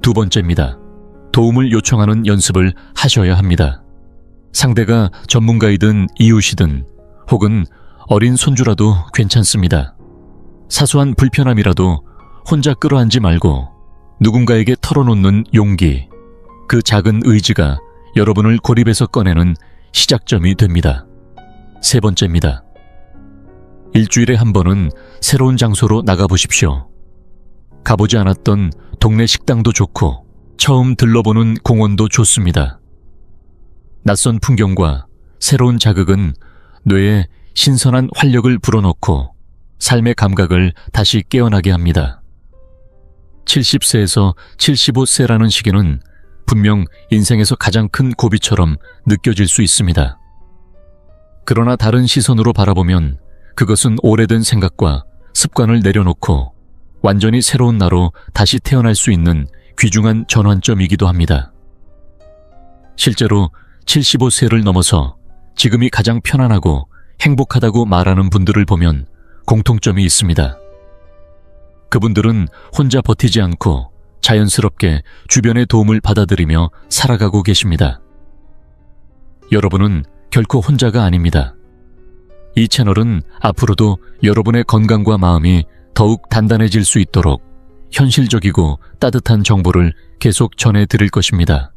2번째입니다. 도움을 요청하는 연습을 하셔야 합니다. 상대가 전문가이든 이웃이든 혹은 어린 손주라도 괜찮습니다. 사소한 불편함이라도 혼자 끌어안지 말고 누군가에게 털어놓는 용기, 그 작은 의지가 여러분을 고립에서 꺼내는 시작점이 됩니다. 세 번째입니다. 일주일에 한 번은 새로운 장소로 나가보십시오. 가보지 않았던 동네 식당도 좋고 처음 들러보는 공원도 좋습니다. 낯선 풍경과 새로운 자극은 뇌에 신선한 활력을 불어넣고 삶의 감각을 다시 깨어나게 합니다. 70세에서 75세라는 시기는 분명 인생에서 가장 큰 고비처럼 느껴질 수 있습니다. 그러나 다른 시선으로 바라보면 그것은 오래된 생각과 습관을 내려놓고 완전히 새로운 나로 다시 태어날 수 있는 귀중한 전환점이기도 합니다. 실제로 75세를 넘어서 지금이 가장 편안하고 행복하다고 말하는 분들을 보면 공통점이 있습니다. 그분들은 혼자 버티지 않고 자연스럽게 주변의 도움을 받아들이며 살아가고 계십니다. 여러분은 결코 혼자가 아닙니다. 이 채널은 앞으로도 여러분의 건강과 마음이 더욱 단단해질 수 있도록 현실적이고 따뜻한 정보를 계속 전해드릴 것입니다.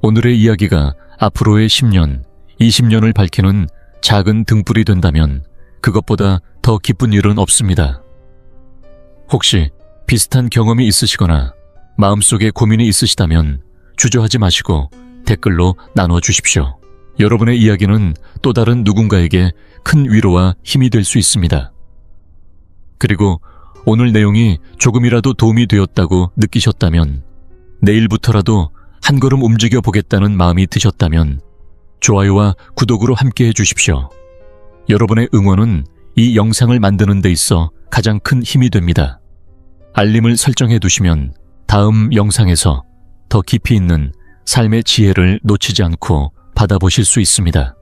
오늘의 이야기가 앞으로의 10년, 20년을 밝히는 작은 등불이 된다면 그것보다 더 기쁜 일은 없습니다. 혹시 비슷한 경험이 있으시거나 마음속에 고민이 있으시다면 주저하지 마시고 댓글로 나눠주십시오. 여러분의 이야기는 또 다른 누군가에게 큰 위로와 힘이 될 수 있습니다. 그리고 오늘 내용이 조금이라도 도움이 되었다고 느끼셨다면, 내일부터라도 한 걸음 움직여 보겠다는 마음이 드셨다면 좋아요와 구독으로 함께 해주십시오. 여러분의 응원은 이 영상을 만드는 데 있어 가장 큰 힘이 됩니다. 알림을 설정해 두시면 다음 영상에서 더 깊이 있는 삶의 지혜를 놓치지 않고 받아보실 수 있습니다.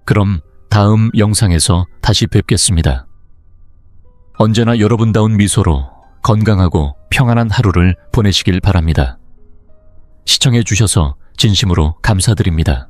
그럼 다음 영상에서 다시 뵙겠습니다. 언제나 여러분다운 미소로 건강하고 평안한 하루를 보내시길 바랍니다. 시청해 주셔서 진심으로 감사드립니다.